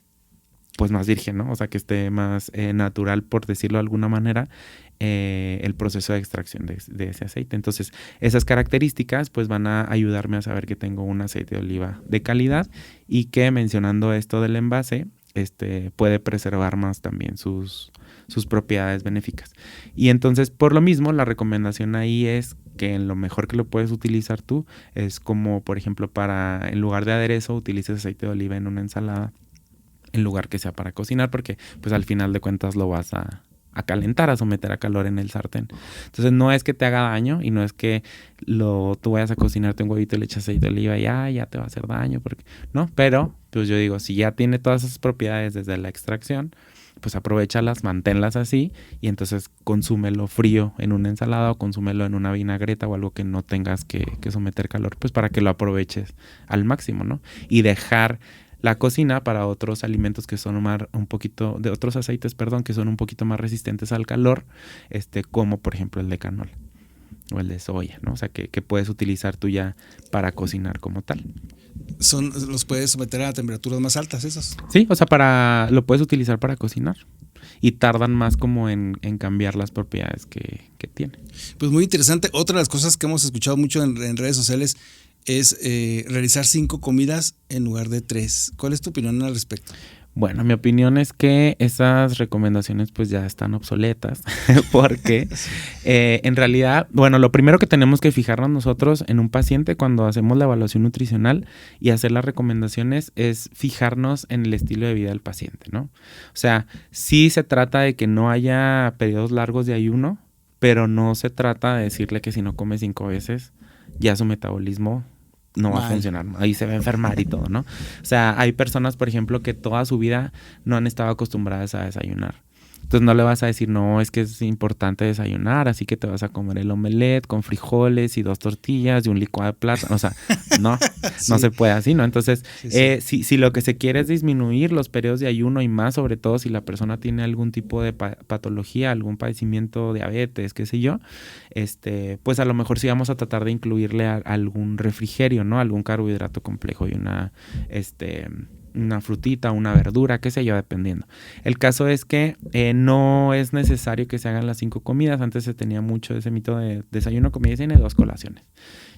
[SPEAKER 3] pues más virgen, ¿no? O sea, que esté más natural, por decirlo de alguna manera, el proceso de extracción de ese aceite. Entonces, esas características pues van a ayudarme a saber que tengo un aceite de oliva de calidad y que, mencionando esto del envase, puede preservar más también sus propiedades benéficas. Y entonces, por lo mismo, la recomendación ahí es que en lo mejor que lo puedes utilizar tú es como, por ejemplo, en lugar de aderezo, utilices aceite de oliva en una ensalada en lugar que sea para cocinar, porque pues al final de cuentas lo vas a calentar, a someter a calor en el sartén. Entonces no es que te haga daño y no es que tú vayas a cocinarte un huevito y le echas aceite de oliva y ya te va a hacer daño, porque no, pero pues yo digo, si ya tiene todas esas propiedades desde la extracción, pues aprovéchalas, manténlas así y entonces consúmelo frío en una ensalada o consúmelo en una vinagreta o algo que no tengas que someter calor, pues para que lo aproveches al máximo, ¿no? Y dejar la cocina para otros alimentos que son otros aceites, que son un poquito más resistentes al calor, como por ejemplo el de canola o el de soya, ¿no? O sea, que puedes utilizar tú ya para cocinar como tal.
[SPEAKER 2] Los puedes someter a temperaturas más altas esos.
[SPEAKER 3] Sí, o sea, lo puedes utilizar para cocinar y tardan más como en cambiar las propiedades que tiene.
[SPEAKER 2] Pues muy interesante. Otra de las cosas que hemos escuchado mucho en redes sociales es realizar 5 comidas en lugar de 3. ¿Cuál es tu opinión al respecto?
[SPEAKER 3] Bueno, mi opinión es que esas recomendaciones pues ya están obsoletas porque en realidad, bueno, lo primero que tenemos que fijarnos nosotros en un paciente cuando hacemos la evaluación nutricional y hacer las recomendaciones es fijarnos en el estilo de vida del paciente, ¿no? O sea, sí se trata de que no haya periodos largos de ayuno, pero no se trata de decirle que si no come 5 veces ya su metabolismo no va a funcionar, ahí se va a enfermar y todo, ¿no? O sea, hay personas, por ejemplo, que toda su vida no han estado acostumbradas a desayunar. Entonces no le vas a decir, no, es que es importante desayunar, así que te vas a comer el omelette con frijoles y 2 tortillas y un licuado de plátano. O sea, no, sí. No se puede así, ¿no? Entonces, sí. Si lo que se quiere es disminuir los periodos de ayuno y más, sobre todo si la persona tiene algún tipo de patología, algún padecimiento, diabetes, qué sé yo, pues a lo mejor sí vamos a tratar de incluirle algún refrigerio, ¿no? Algún carbohidrato complejo y una frutita, una verdura, qué sé yo, dependiendo. El caso es que no es necesario que se hagan las 5 comidas. Antes se tenía mucho ese mito de desayuno, comida y cena y 2 colaciones.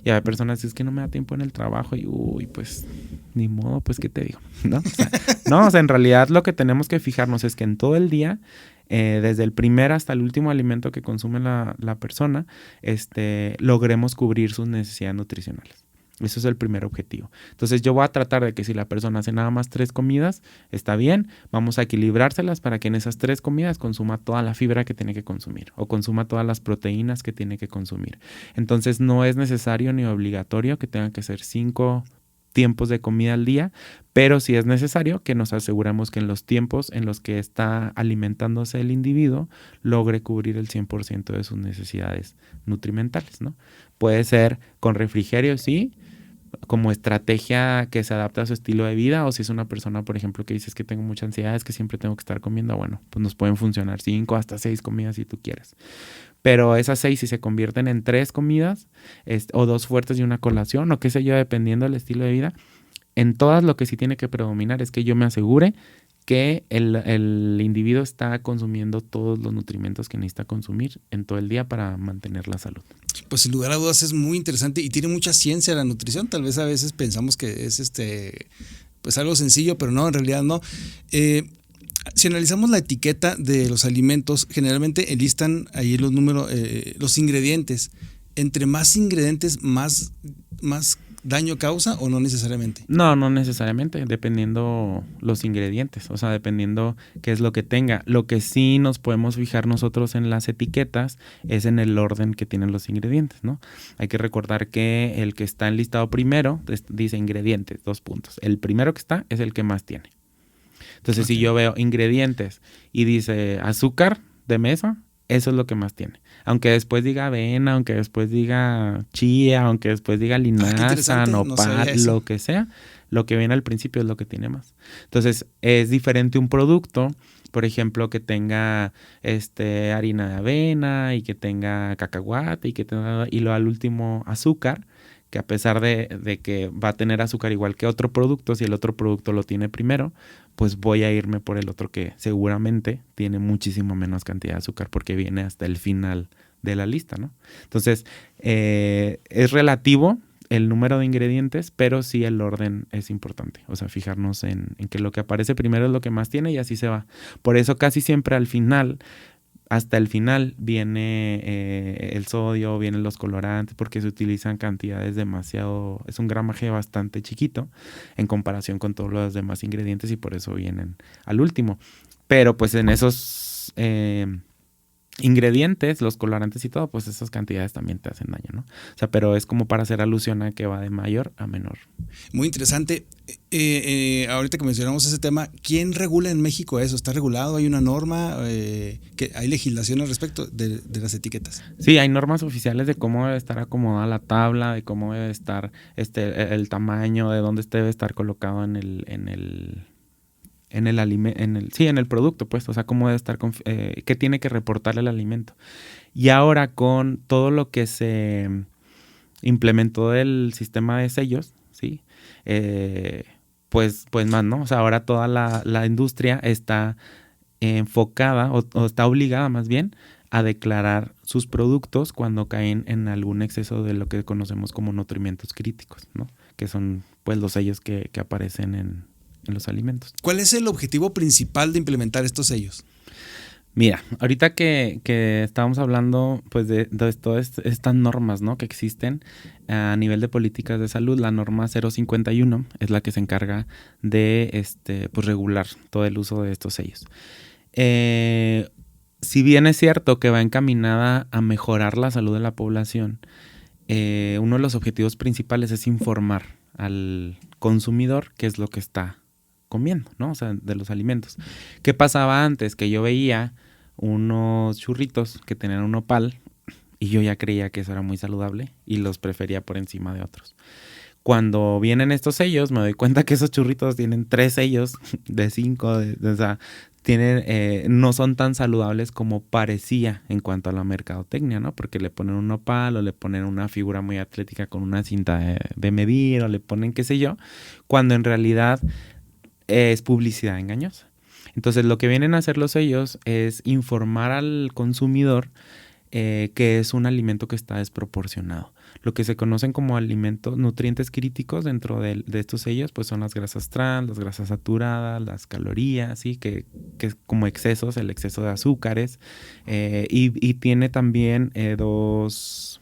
[SPEAKER 3] Y hay personas que es que no me da tiempo en el trabajo y pues ni modo, pues qué te digo, ¿no? O sea, en realidad lo que tenemos que fijarnos es que en todo el día, desde el primer hasta el último alimento que consume la persona, logremos cubrir sus necesidades nutricionales. Eso es el primer objetivo. Entonces yo voy a tratar de que si la persona hace nada más 3 comidas, está bien, vamos a equilibrárselas para que en esas 3 comidas consuma toda la fibra que tiene que consumir o consuma todas las proteínas que tiene que consumir. Entonces no es necesario ni obligatorio que tengan que ser 5 tiempos de comida al día, pero sí es necesario que nos aseguremos que en los tiempos en los que está alimentándose el individuo logre cubrir el 100% de sus necesidades nutrimentales, ¿no? Puede ser con refrigerio, sí, como estrategia que se adapta a su estilo de vida, o si es una persona, por ejemplo, que dices que tengo mucha ansiedad, es que siempre tengo que estar comiendo, bueno, pues nos pueden funcionar 5 hasta 6 comidas si tú quieres. Pero esas 6 si se convierten en 3 comidas o 2 fuertes y una colación o qué sé yo, dependiendo del estilo de vida, en todas lo que sí tiene que predominar es que yo me asegure que el individuo está consumiendo todos los nutrimentos que necesita consumir en todo el día para mantener la salud.
[SPEAKER 2] Pues sin lugar a dudas es muy interesante y tiene mucha ciencia la nutrición. Tal vez a veces pensamos que es pues algo sencillo, pero no, en realidad no. Si analizamos la etiqueta de los alimentos, generalmente enlistan ahí los números, los ingredientes. Entre más ingredientes, más daño causa o no necesariamente.
[SPEAKER 3] No necesariamente, dependiendo los ingredientes, o sea, dependiendo qué es lo que tenga. Lo que sí nos podemos fijar nosotros en las etiquetas es en el orden que tienen los ingredientes, ¿no? Hay que recordar que el que está enlistado primero dice ingredientes, 2 puntos. El primero que está es el que más tiene. Entonces, si yo veo ingredientes y dice azúcar de mesa, eso es lo que más tiene. Aunque después diga avena, aunque después diga chía, aunque después diga linaza, nopal, lo que sea, lo que viene al principio es lo que tiene más. Entonces, es diferente un producto, por ejemplo, que tenga harina de avena y que tenga cacahuate y lo al último azúcar, que a pesar de que va a tener azúcar igual que otro producto, si el otro producto lo tiene primero, pues voy a irme por el otro que seguramente tiene muchísimo menos cantidad de azúcar porque viene hasta el final de la lista, ¿no? Entonces, es relativo el número de ingredientes, pero sí el orden es importante. O sea, fijarnos en que lo que aparece primero es lo que más tiene y así se va. Por eso casi siempre al final hasta el final viene el sodio, vienen los colorantes, porque se utilizan cantidades demasiado, es un gramaje bastante chiquito en comparación con todos los demás ingredientes y por eso vienen al último. Pero pues en esos ingredientes, los colorantes y todo, pues esas cantidades también te hacen daño, ¿no? O sea, pero es como para hacer alusión a que va de mayor a menor.
[SPEAKER 2] Muy interesante. Ahorita que mencionamos ese tema, ¿quién regula en México eso? ¿Está regulado? ¿Hay una norma? ¿Hay legislación al respecto de las etiquetas?
[SPEAKER 3] Sí, hay normas oficiales de cómo debe estar acomodada la tabla, de cómo debe estar el tamaño, de dónde debe estar colocado en el producto, pues, o sea, cómo debe estar, qué tiene que reportar el alimento. Y ahora con todo lo que se implementó del sistema de sellos, ¿sí? Pues más, ¿no? O sea, ahora toda la industria está enfocada o está obligada más bien a declarar sus productos cuando caen en algún exceso de lo que conocemos como nutrimentos críticos, ¿no? Que son pues los sellos que aparecen en los alimentos.
[SPEAKER 2] ¿Cuál es el objetivo principal de implementar estos sellos?
[SPEAKER 3] Mira, ahorita que estábamos hablando pues de todas estas normas, ¿no? Que existen a nivel de políticas de salud, la norma 051 es la que se encarga de pues regular todo el uso de estos sellos. Si bien es cierto que va encaminada a mejorar la salud de la población, uno de los objetivos principales es informar al consumidor qué es lo que está comiendo, ¿no? O sea, de los alimentos. ¿Qué pasaba antes? Que yo veía unos churritos que tenían un nopal y yo ya creía que eso era muy saludable y los prefería por encima de otros. Cuando vienen estos sellos, me doy cuenta que esos churritos tienen 3 sellos de 5, o sea, no son tan saludables como parecía en cuanto a la mercadotecnia, ¿no? Porque le ponen un nopal o le ponen una figura muy atlética con una cinta de medir o le ponen qué sé yo, cuando en realidad es publicidad engañosa. Entonces lo que vienen a hacer los sellos es informar al consumidor que es un alimento que está desproporcionado. Lo que se conocen como alimentos, nutrientes críticos dentro de estos sellos, pues son las grasas trans, las grasas saturadas, las calorías, ¿sí? Que es como excesos, el exceso de azúcares, y tiene también 2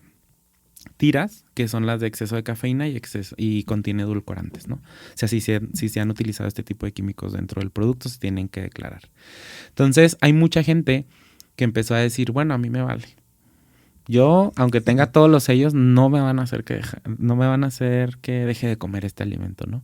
[SPEAKER 3] tiras, que son las de exceso de cafeína y contiene edulcorantes, ¿no? O sea, si se han utilizado este tipo de químicos dentro del producto, se tienen que declarar. Entonces, hay mucha gente que empezó a decir, bueno, a mí me vale. Yo, aunque tenga todos los sellos, no me van a hacer que deje de comer este alimento, ¿no?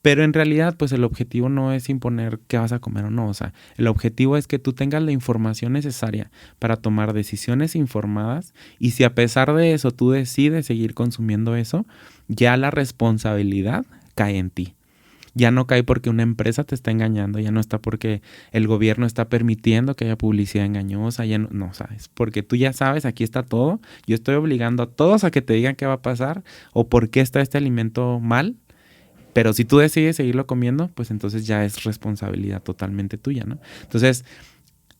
[SPEAKER 3] Pero en realidad, pues el objetivo no es imponer qué vas a comer o no. O sea, el objetivo es que tú tengas la información necesaria para tomar decisiones informadas y si a pesar de eso tú decides seguir consumiendo eso, ya la responsabilidad cae en ti. Ya no cae porque una empresa te está engañando, ya no está porque el gobierno está permitiendo que haya publicidad engañosa, ya no, o sea, es porque tú ya sabes, aquí está todo, yo estoy obligando a todos a que te digan qué va a pasar o por qué está este alimento mal, pero si tú decides seguirlo comiendo, pues entonces ya es responsabilidad totalmente tuya, ¿no? Entonces,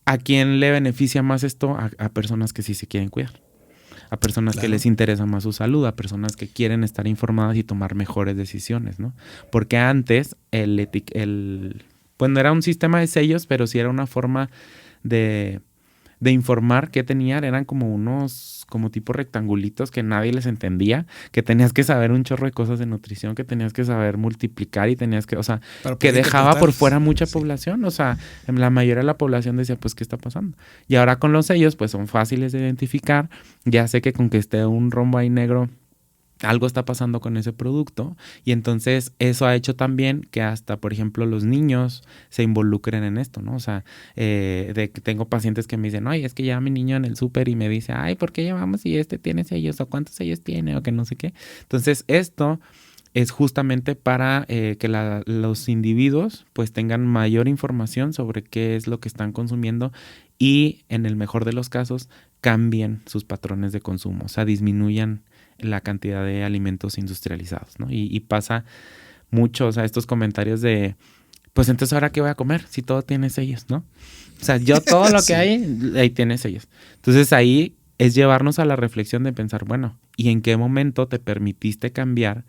[SPEAKER 3] ¿a quién le beneficia más esto? A personas que sí se quieren cuidar. A personas que les interesa más su salud, a personas que quieren estar informadas y tomar mejores decisiones, ¿no? Porque antes pues no era un sistema de sellos, pero sí era una forma de informar qué tenían. Eran como tipo rectangulitos que nadie les entendía, que tenías que saber un chorro de cosas de nutrición, que tenías que saber multiplicar y tenías que, o sea, que dejaba por fuera mucha población. O sea, la mayoría de la población decía, pues, ¿qué está pasando? Y ahora con los sellos, pues, son fáciles de identificar. Ya sé que con que esté un rombo ahí negro, algo está pasando con ese producto y entonces eso ha hecho también que hasta, por ejemplo, los niños se involucren en esto, ¿no? O sea, tengo pacientes que me dicen, oye, es que lleva mi niño en el súper y me dice, ay, ¿por qué llevamos si este tiene sellos o cuántos sellos tiene o que no sé qué? Entonces, esto es justamente para que los individuos pues tengan mayor información sobre qué es lo que están consumiendo y en el mejor de los casos cambien sus patrones de consumo, o sea, disminuyan la cantidad de alimentos industrializados, ¿no? Y pasa mucho, o sea, estos comentarios de, pues entonces ahora qué voy a comer si todo tiene sellos, ¿no? O sea, yo todo lo que hay, ahí tiene sellos. Entonces ahí es llevarnos a la reflexión de pensar, bueno, ¿y en qué momento te permitiste cambiar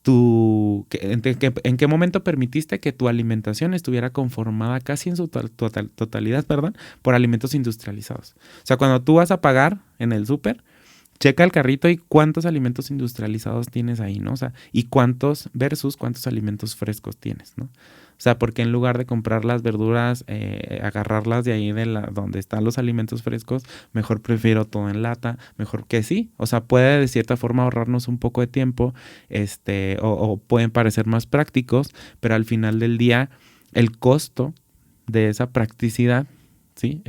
[SPEAKER 3] ¿En qué momento permitiste que tu alimentación estuviera conformada casi en su totalidad, por alimentos industrializados? O sea, cuando tú vas a pagar en el súper, checa el carrito y cuántos alimentos industrializados tienes ahí, ¿no? O sea, y cuántos alimentos frescos tienes, ¿no? O sea, porque en lugar de comprar las verduras, agarrarlas de ahí donde están los alimentos frescos, mejor prefiero todo en lata, mejor que sí. O sea, puede de cierta forma ahorrarnos un poco de tiempo, o pueden parecer más prácticos, pero al final del día, el costo de esa practicidad, ¿sí?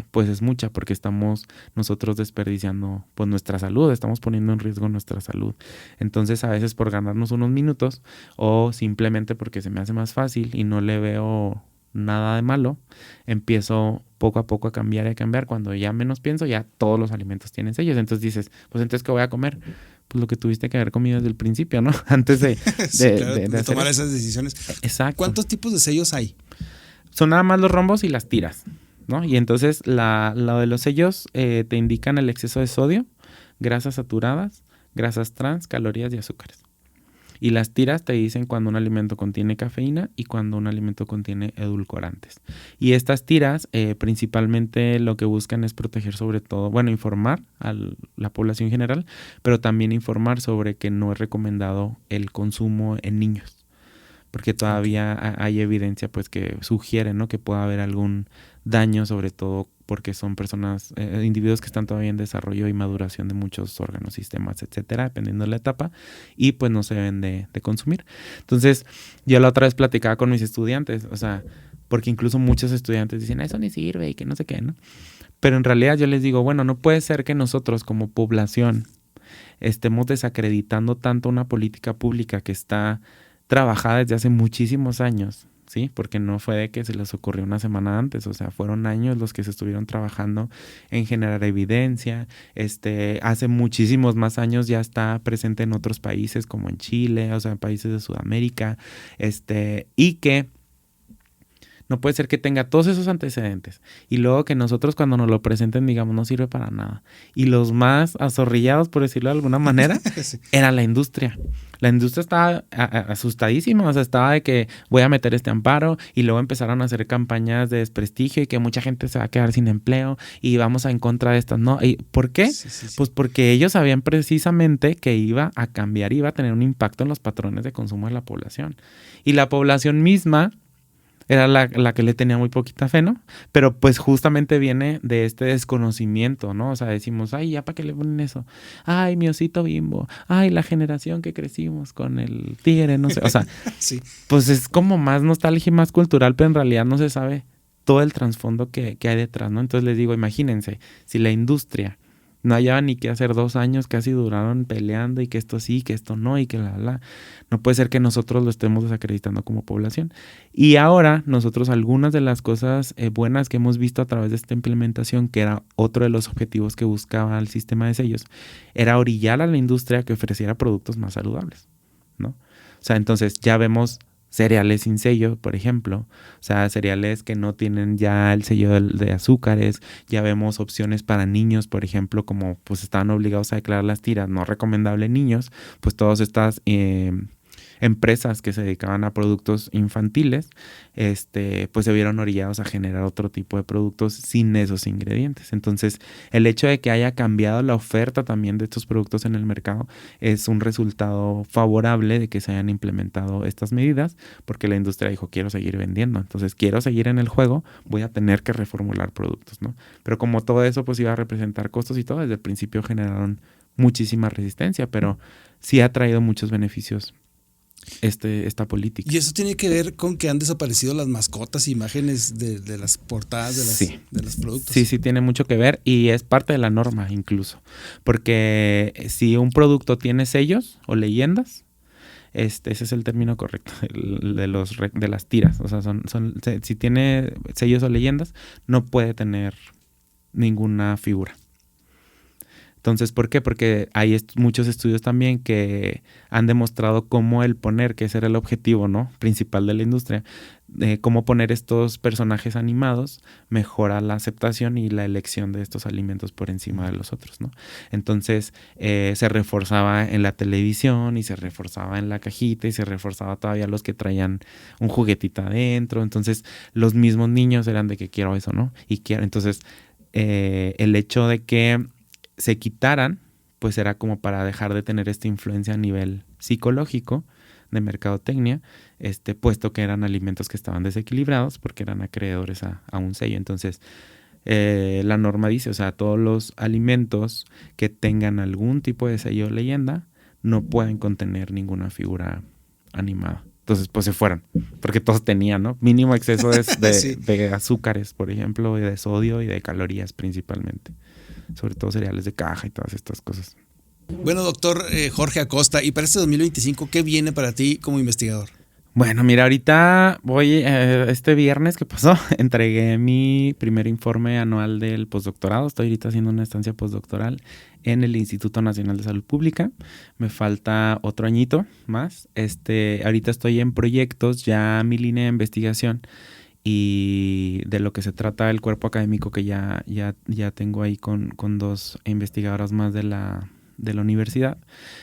[SPEAKER 3] Pues es mucha, porque estamos nosotros desperdiciando pues nuestra salud, estamos poniendo en riesgo nuestra salud. Entonces a veces por ganarnos unos minutos o simplemente porque se me hace más fácil y no le veo nada de malo, empiezo poco a poco a cambiar y a cambiar. Cuando ya menos pienso, ya todos los alimentos tienen sellos. Entonces dices, pues entonces ¿qué voy a comer? Pues lo que tuviste que haber comido desde el principio, ¿no? Antes de
[SPEAKER 2] tomar esas decisiones.
[SPEAKER 3] Exacto.
[SPEAKER 2] ¿Cuántos tipos de sellos hay?
[SPEAKER 3] Son nada más los rombos y las tiras, ¿no? Y entonces lo de los sellos te indican el exceso de sodio, grasas saturadas, grasas trans, calorías y azúcares. Y las tiras te dicen cuando un alimento contiene cafeína y cuando un alimento contiene edulcorantes. Y estas tiras principalmente lo que buscan es proteger sobre todo, bueno, informar a la población general, pero también informar sobre que no es recomendado el consumo en niños. Porque todavía hay evidencia pues que sugiere, ¿no?, que pueda haber algún daño, sobre todo porque son personas, individuos que están todavía en desarrollo y maduración de muchos órganos, sistemas, etcétera, dependiendo de la etapa, y pues no se deben de consumir. Entonces, yo la otra vez platicaba con mis estudiantes, o sea, porque incluso muchos estudiantes dicen, eso ni sirve y que no sé qué, ¿no? Pero en realidad yo les digo, bueno, no puede ser que nosotros como población estemos desacreditando tanto una política pública que está trabajada desde hace muchísimos años, ¿sí? Porque no fue de que se les ocurrió una semana antes, o sea, fueron años los que se estuvieron trabajando en generar evidencia. Hace muchísimos más años ya está presente en otros países como en Chile, o sea, en países de Sudamérica, y que no puede ser que tenga todos esos antecedentes y luego que nosotros cuando nos lo presenten digamos no sirve para nada. Y los más azorrillados, por decirlo de alguna manera, sí, era la industria. La industria estaba asustadísima, o sea, estaba de que voy a meter este amparo y luego empezaron a hacer campañas de desprestigio y que mucha gente se va a quedar sin empleo y vamos en contra de estas, ¿no? ¿Y por qué? Sí. Pues porque ellos sabían precisamente que iba a cambiar, iba a tener un impacto en los patrones de consumo de la población. Y la población misma era la que le tenía muy poquita fe, ¿no? Pero pues justamente viene de este desconocimiento, ¿no? O sea, decimos, ay, ¿ya para qué le ponen eso? Ay, mi osito Bimbo. Ay, la generación que crecimos con el tigre, no sé. O sea, sí, pues es como más nostalgia y más cultural, pero en realidad no se sabe todo el trasfondo que hay detrás, ¿no? Entonces les digo, imagínense, si la industria no hallaba ni qué hacer, 2 años casi duraron peleando y que esto sí, que esto no y que no puede ser que nosotros lo estemos desacreditando como población. Y ahora nosotros algunas de las cosas buenas que hemos visto a través de esta implementación, que era otro de los objetivos que buscaba el sistema de sellos, era orillar a la industria que ofreciera productos más saludables, ¿no? O sea, entonces ya vemos cereales sin sello, por ejemplo, o sea, cereales que no tienen ya el sello de azúcares. Ya vemos opciones para niños, por ejemplo, como pues estaban obligados a declarar las tiras, no recomendable en niños, pues todas estas empresas que se dedicaban a productos infantiles, pues se vieron orillados a generar otro tipo de productos sin esos ingredientes. Entonces, el hecho de que haya cambiado la oferta también de estos productos en el mercado es un resultado favorable de que se hayan implementado estas medidas, porque la industria dijo, quiero seguir vendiendo, entonces quiero seguir en el juego, voy a tener que reformular productos, ¿no? Pero como todo eso pues iba a representar costos y todo, desde el principio generaron muchísima resistencia, pero sí ha traído muchos beneficios esta política.
[SPEAKER 2] Y eso tiene que ver con que han desaparecido las mascotas, imágenes de las portadas de los productos.
[SPEAKER 3] Sí, tiene mucho que ver y es parte de la norma incluso, porque si un producto tiene sellos o leyendas, ese es el término correcto de las tiras, o sea, si tiene sellos o leyendas no puede tener ninguna figura. Entonces, ¿por qué? Porque hay muchos estudios también que han demostrado cómo el poner, que ese era el objetivo, ¿no?, principal de la industria, cómo poner estos personajes animados mejora la aceptación y la elección de estos alimentos por encima de los otros, ¿no? Entonces, se reforzaba en la televisión y se reforzaba en la cajita y se reforzaba todavía los que traían un juguetito adentro. Entonces, los mismos niños eran de que quiero eso, ¿no? Y quiero. Entonces, el hecho de que se quitaran, pues era como para dejar de tener esta influencia a nivel psicológico de mercadotecnia, puesto que eran alimentos que estaban desequilibrados porque eran acreedores a un sello. Entonces, la norma dice, o sea, todos los alimentos que tengan algún tipo de sello o leyenda no pueden contener ninguna figura animada. Entonces, pues se fueron, porque todos tenían, ¿no? Mínimo exceso de,
[SPEAKER 2] Sí.
[SPEAKER 3] de azúcares, por ejemplo, y de sodio y de calorías principalmente. Sobre todo cereales de caja y todas estas cosas.
[SPEAKER 2] Bueno, doctor Jorge Acosta, y para este 2025, ¿qué viene para ti como investigador?
[SPEAKER 3] Bueno, mira, ahorita voy, este viernes que pasó, entregué mi primer informe anual del postdoctorado. Estoy ahorita haciendo una estancia postdoctoral en el Instituto Nacional de Salud Pública. Me falta otro añito más. Ahorita estoy en proyectos, ya mi línea de investigación y de lo que se trata el cuerpo académico que ya tengo ahí con dos investigadoras más de la universidad,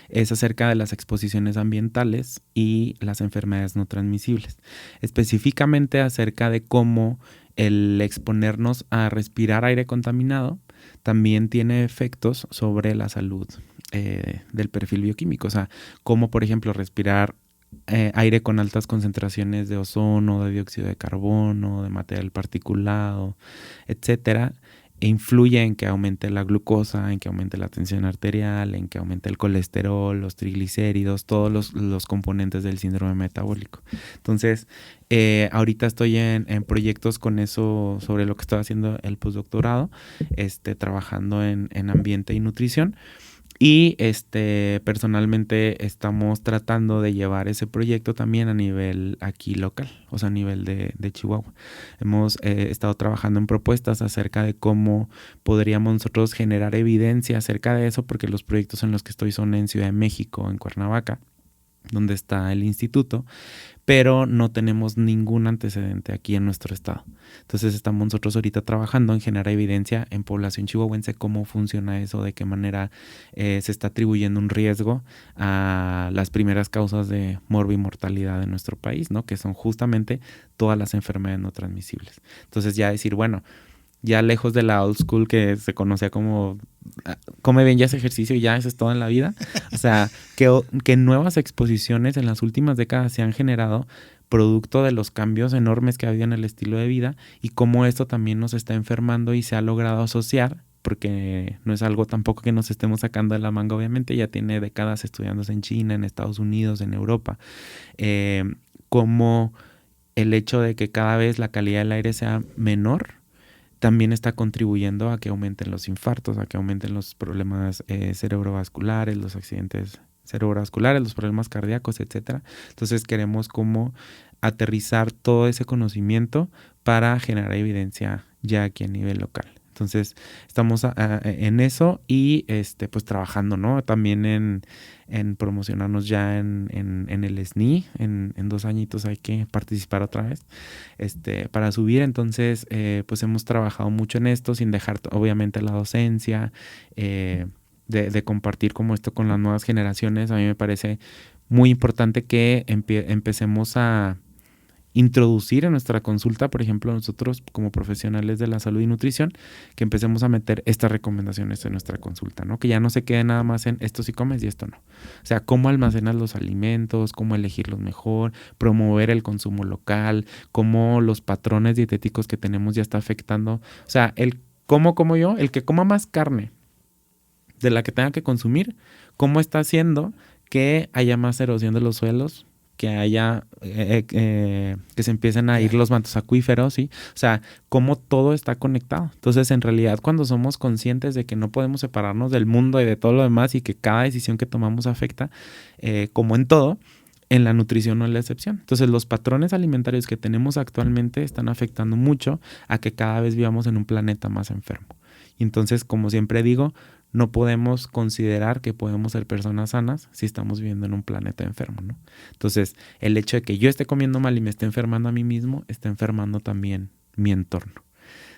[SPEAKER 3] es acerca de las exposiciones ambientales y las enfermedades no transmisibles. Específicamente acerca de cómo el exponernos a respirar aire contaminado también tiene efectos sobre la salud del perfil bioquímico. O sea, como por ejemplo respirar aire con altas concentraciones de ozono, de dióxido de carbono, de material particulado, etcétera, influye en que aumente la glucosa, en que aumente la tensión arterial, en que aumente el colesterol, los triglicéridos, todos los componentes del síndrome metabólico. Entonces, ahorita estoy en proyectos con eso, sobre lo que estoy haciendo el postdoctorado, trabajando en ambiente y nutrición. Y personalmente estamos tratando de llevar ese proyecto también a nivel aquí local, o sea, a nivel de Chihuahua. Hemos estado trabajando en propuestas acerca de cómo podríamos nosotros generar evidencia acerca de eso, porque los proyectos en los que estoy son en Ciudad de México, en Cuernavaca, donde está el instituto, pero no tenemos ningún antecedente aquí en nuestro estado. Entonces estamos nosotros ahorita trabajando en generar evidencia en población chihuahuense, cómo funciona eso, de qué manera se está atribuyendo un riesgo a las primeras causas de morbimortalidad en nuestro país, ¿no? Que son justamente todas las enfermedades no transmisibles. Entonces ya decir, bueno, ya lejos de la old school que se conocía como come bien, ya hace ejercicio y ya eso es todo en la vida. O sea, que nuevas exposiciones en las últimas décadas se han generado producto de los cambios enormes que ha habido en el estilo de vida y cómo esto también nos está enfermando y se ha logrado asociar, porque no es algo tampoco que nos estemos sacando de la manga, obviamente, ya tiene décadas estudiándose en China, en Estados Unidos, en Europa, como el hecho de que cada vez la calidad del aire sea menor también está contribuyendo a que aumenten los infartos, a que aumenten los problemas cerebrovasculares, los accidentes cerebrovasculares, los problemas cardíacos, etcétera. Entonces queremos como aterrizar todo ese conocimiento para generar evidencia ya aquí a nivel local. Entonces estamos en eso y pues trabajando, ¿no? También en promocionarnos ya en el SNI. En 2 añitos hay que participar otra vez para subir. Entonces pues hemos trabajado mucho en esto sin dejar obviamente la docencia, de compartir como esto con las nuevas generaciones. A mí me parece muy importante que empecemos a introducir en nuestra consulta, por ejemplo, nosotros como profesionales de la salud y nutrición, que empecemos a meter estas recomendaciones en nuestra consulta, ¿no? Que ya no se quede nada más en esto sí comes y esto no. O sea, cómo almacenas los alimentos, cómo elegirlos mejor, promover el consumo local, cómo los patrones dietéticos que tenemos ya está afectando. O sea, el cómo como yo, el que coma más carne de la que tenga que consumir, cómo está haciendo que haya más erosión de los suelos, que haya, que se empiecen a ir los mantos acuíferos, ¿sí? O sea, cómo todo está conectado. Entonces, en realidad, cuando somos conscientes de que no podemos separarnos del mundo y de todo lo demás y que cada decisión que tomamos afecta, como en todo, en la nutrición no es la excepción. Entonces, los patrones alimentarios que tenemos actualmente están afectando mucho a que cada vez vivamos en un planeta más enfermo. Y entonces, como siempre digo, no podemos considerar que podemos ser personas sanas si estamos viviendo en un planeta enfermo, ¿no? Entonces, el hecho de que yo esté comiendo mal y me esté enfermando a mí mismo, está enfermando también mi entorno.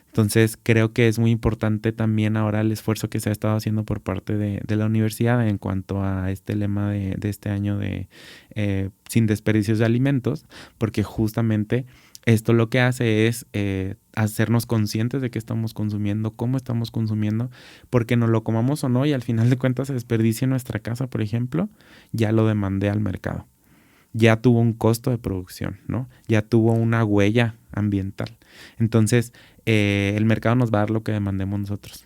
[SPEAKER 3] Entonces, creo que es muy importante también ahora el esfuerzo que se ha estado haciendo por parte de la universidad en cuanto a este lema de este año de sin desperdicios de alimentos, porque justamente esto lo que hace es hacernos conscientes de qué estamos consumiendo, cómo estamos consumiendo, porque nos lo comamos o no y al final de cuentas se desperdicia en nuestra casa, por ejemplo, ya lo demandé al mercado. Ya tuvo un costo de producción, ¿no? Ya tuvo una huella ambiental. Entonces, el mercado nos va a dar lo que demandemos nosotros.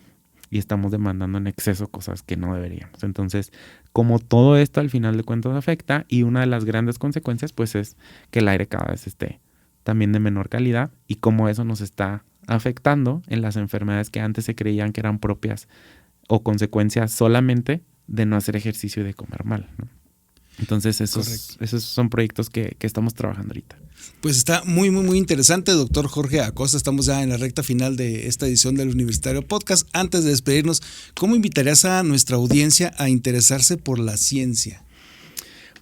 [SPEAKER 3] Y estamos demandando en exceso cosas que no deberíamos. Entonces, como todo esto al final de cuentas afecta, y una de las grandes consecuencias, pues, es que el aire cada vez esté también de menor calidad, y cómo eso nos está afectando en las enfermedades que antes se creían que eran propias o consecuencias solamente de no hacer ejercicio y de comer mal, ¿no? Entonces esos son proyectos que estamos trabajando ahorita.
[SPEAKER 2] Pues está muy, muy, muy interesante, doctor Jorge Acosta. Estamos ya en la recta final de esta edición del Universitario Podcast. Antes de despedirnos, ¿cómo invitarías a nuestra audiencia a interesarse por la ciencia?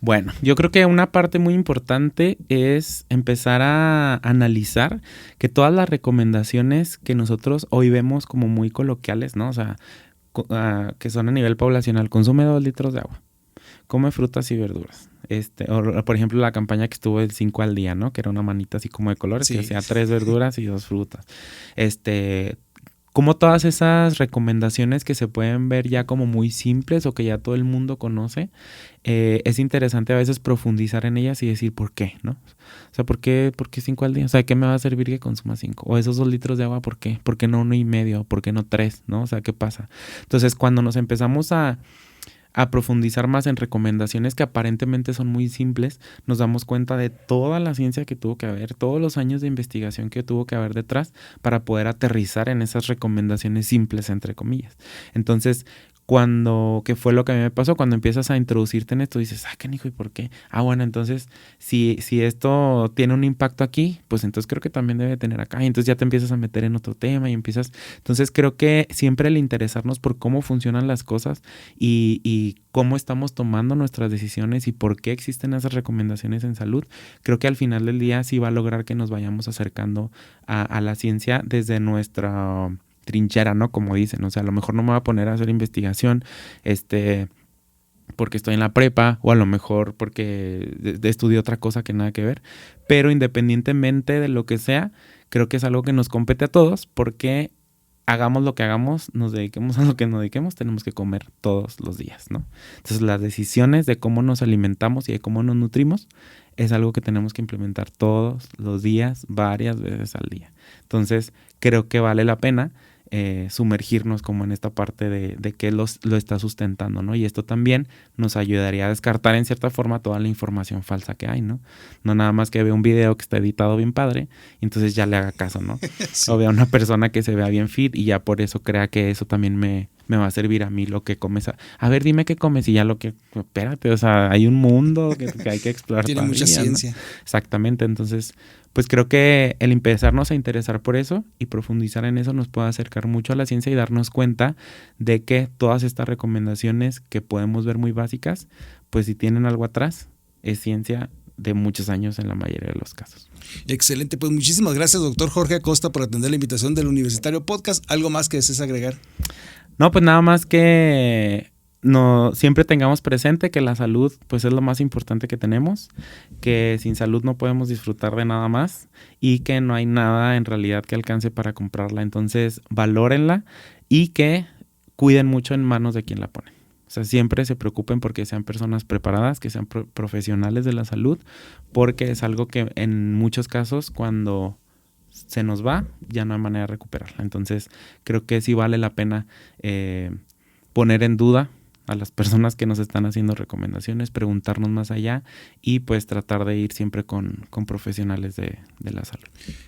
[SPEAKER 3] Bueno, yo creo que una parte muy importante es empezar a analizar que todas las recomendaciones que nosotros hoy vemos como muy coloquiales, ¿no? O sea, que son a nivel poblacional, consume 2 litros de agua. Come frutas y verduras. O por ejemplo, la campaña que estuvo del 5 al día, ¿no? Que era una manita así como de colores, sí, que hacía 3 verduras y 2 frutas. Como todas esas recomendaciones que se pueden ver ya como muy simples o que ya todo el mundo conoce, es interesante a veces profundizar en ellas y decir por qué, ¿no? O sea, ¿por qué 5 al día? O sea, ¿qué me va a servir que consuma 5? O esos 2 litros de agua, ¿por qué? ¿Por qué no 1.5? ¿Por qué no 3? ¿No? O sea, ¿qué pasa? Entonces, cuando nos empezamos a profundizar más en recomendaciones que aparentemente son muy simples, nos damos cuenta de toda la ciencia que tuvo que haber, todos los años de investigación que tuvo que haber detrás para poder aterrizar en esas recomendaciones simples, entre comillas. Entonces, ¿qué fue lo que a mí me pasó? Cuando empiezas a introducirte en esto, dices, canijo, ¿y por qué? Bueno, entonces, si esto tiene un impacto aquí, pues entonces creo que también debe tener acá. Y entonces ya te empiezas a meter en otro tema y empiezas... Entonces creo que siempre el interesarnos por cómo funcionan las cosas y cómo estamos tomando nuestras decisiones y por qué existen esas recomendaciones en salud, creo que al final del día sí va a lograr que nos vayamos acercando a la ciencia desde nuestra trinchera, ¿no? Como dicen, o sea, a lo mejor no me voy a poner a hacer investigación, porque estoy en la prepa, o a lo mejor porque estudio otra cosa que nada que ver, pero independientemente de lo que sea, creo que es algo que nos compete a todos, porque hagamos lo que hagamos, nos dediquemos a lo que nos dediquemos, tenemos que comer todos los días, ¿no? Entonces, las decisiones de cómo nos alimentamos y de cómo nos nutrimos es algo que tenemos que implementar todos los días, varias veces al día. Entonces, creo que vale la pena sumergirnos como en esta parte de qué lo está sustentando, ¿no? Y esto también nos ayudaría a descartar en cierta forma toda la información falsa que hay, ¿no? No nada más que vea un video que está editado bien padre y entonces ya le haga caso, ¿no? Sí. O vea una persona que se vea bien fit y ya por eso crea que eso también me va a servir a mí lo que comes. A ver, dime qué comes y ya lo que... Espérate, o sea, hay un mundo que hay que explorar.
[SPEAKER 2] Tiene mucha ciencia.
[SPEAKER 3] ¿no? Exactamente, entonces... Pues creo que el empezarnos a interesar por eso y profundizar en eso nos puede acercar mucho a la ciencia y darnos cuenta de que todas estas recomendaciones que podemos ver muy básicas, pues si tienen algo atrás, es ciencia de muchos años en la mayoría de los casos.
[SPEAKER 2] Excelente, pues muchísimas gracias, doctor Jorge Acosta, por atender la invitación del Universitario Podcast. ¿Algo más que desees agregar?
[SPEAKER 3] No, pues nada más que... siempre tengamos presente que la salud pues es lo más importante que tenemos, que sin salud no podemos disfrutar de nada más y que no hay nada en realidad que alcance para comprarla. Entonces valórenla y que cuiden mucho en manos de quien la pone. O sea, siempre se preocupen porque sean personas preparadas, que sean profesionales de la salud, porque es algo que en muchos casos cuando se nos va ya no hay manera de recuperarla. Entonces creo que sí vale la pena poner en duda a las personas que nos están haciendo recomendaciones, preguntarnos más allá y pues tratar de ir siempre con profesionales de la salud.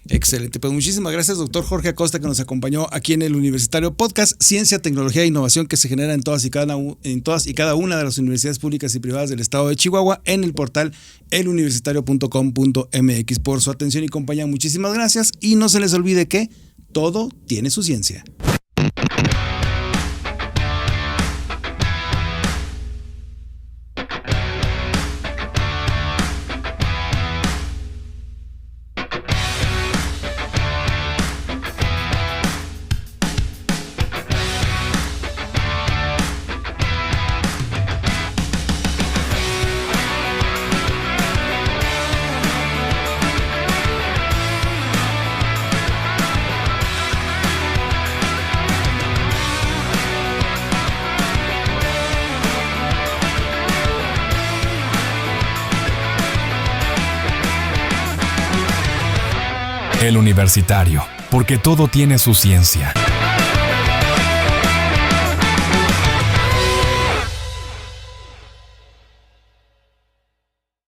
[SPEAKER 2] Excelente, pues muchísimas gracias, doctor Jorge Acosta, que nos acompañó aquí en el Universitario Podcast, ciencia, tecnología e innovación que se genera en todas y cada una de las universidades públicas y privadas del estado de Chihuahua, en el portal eluniversitario.com.mx. Por su atención y compañía, muchísimas gracias y no se les olvide que todo tiene su ciencia.
[SPEAKER 1] El Universitario, porque todo tiene su ciencia.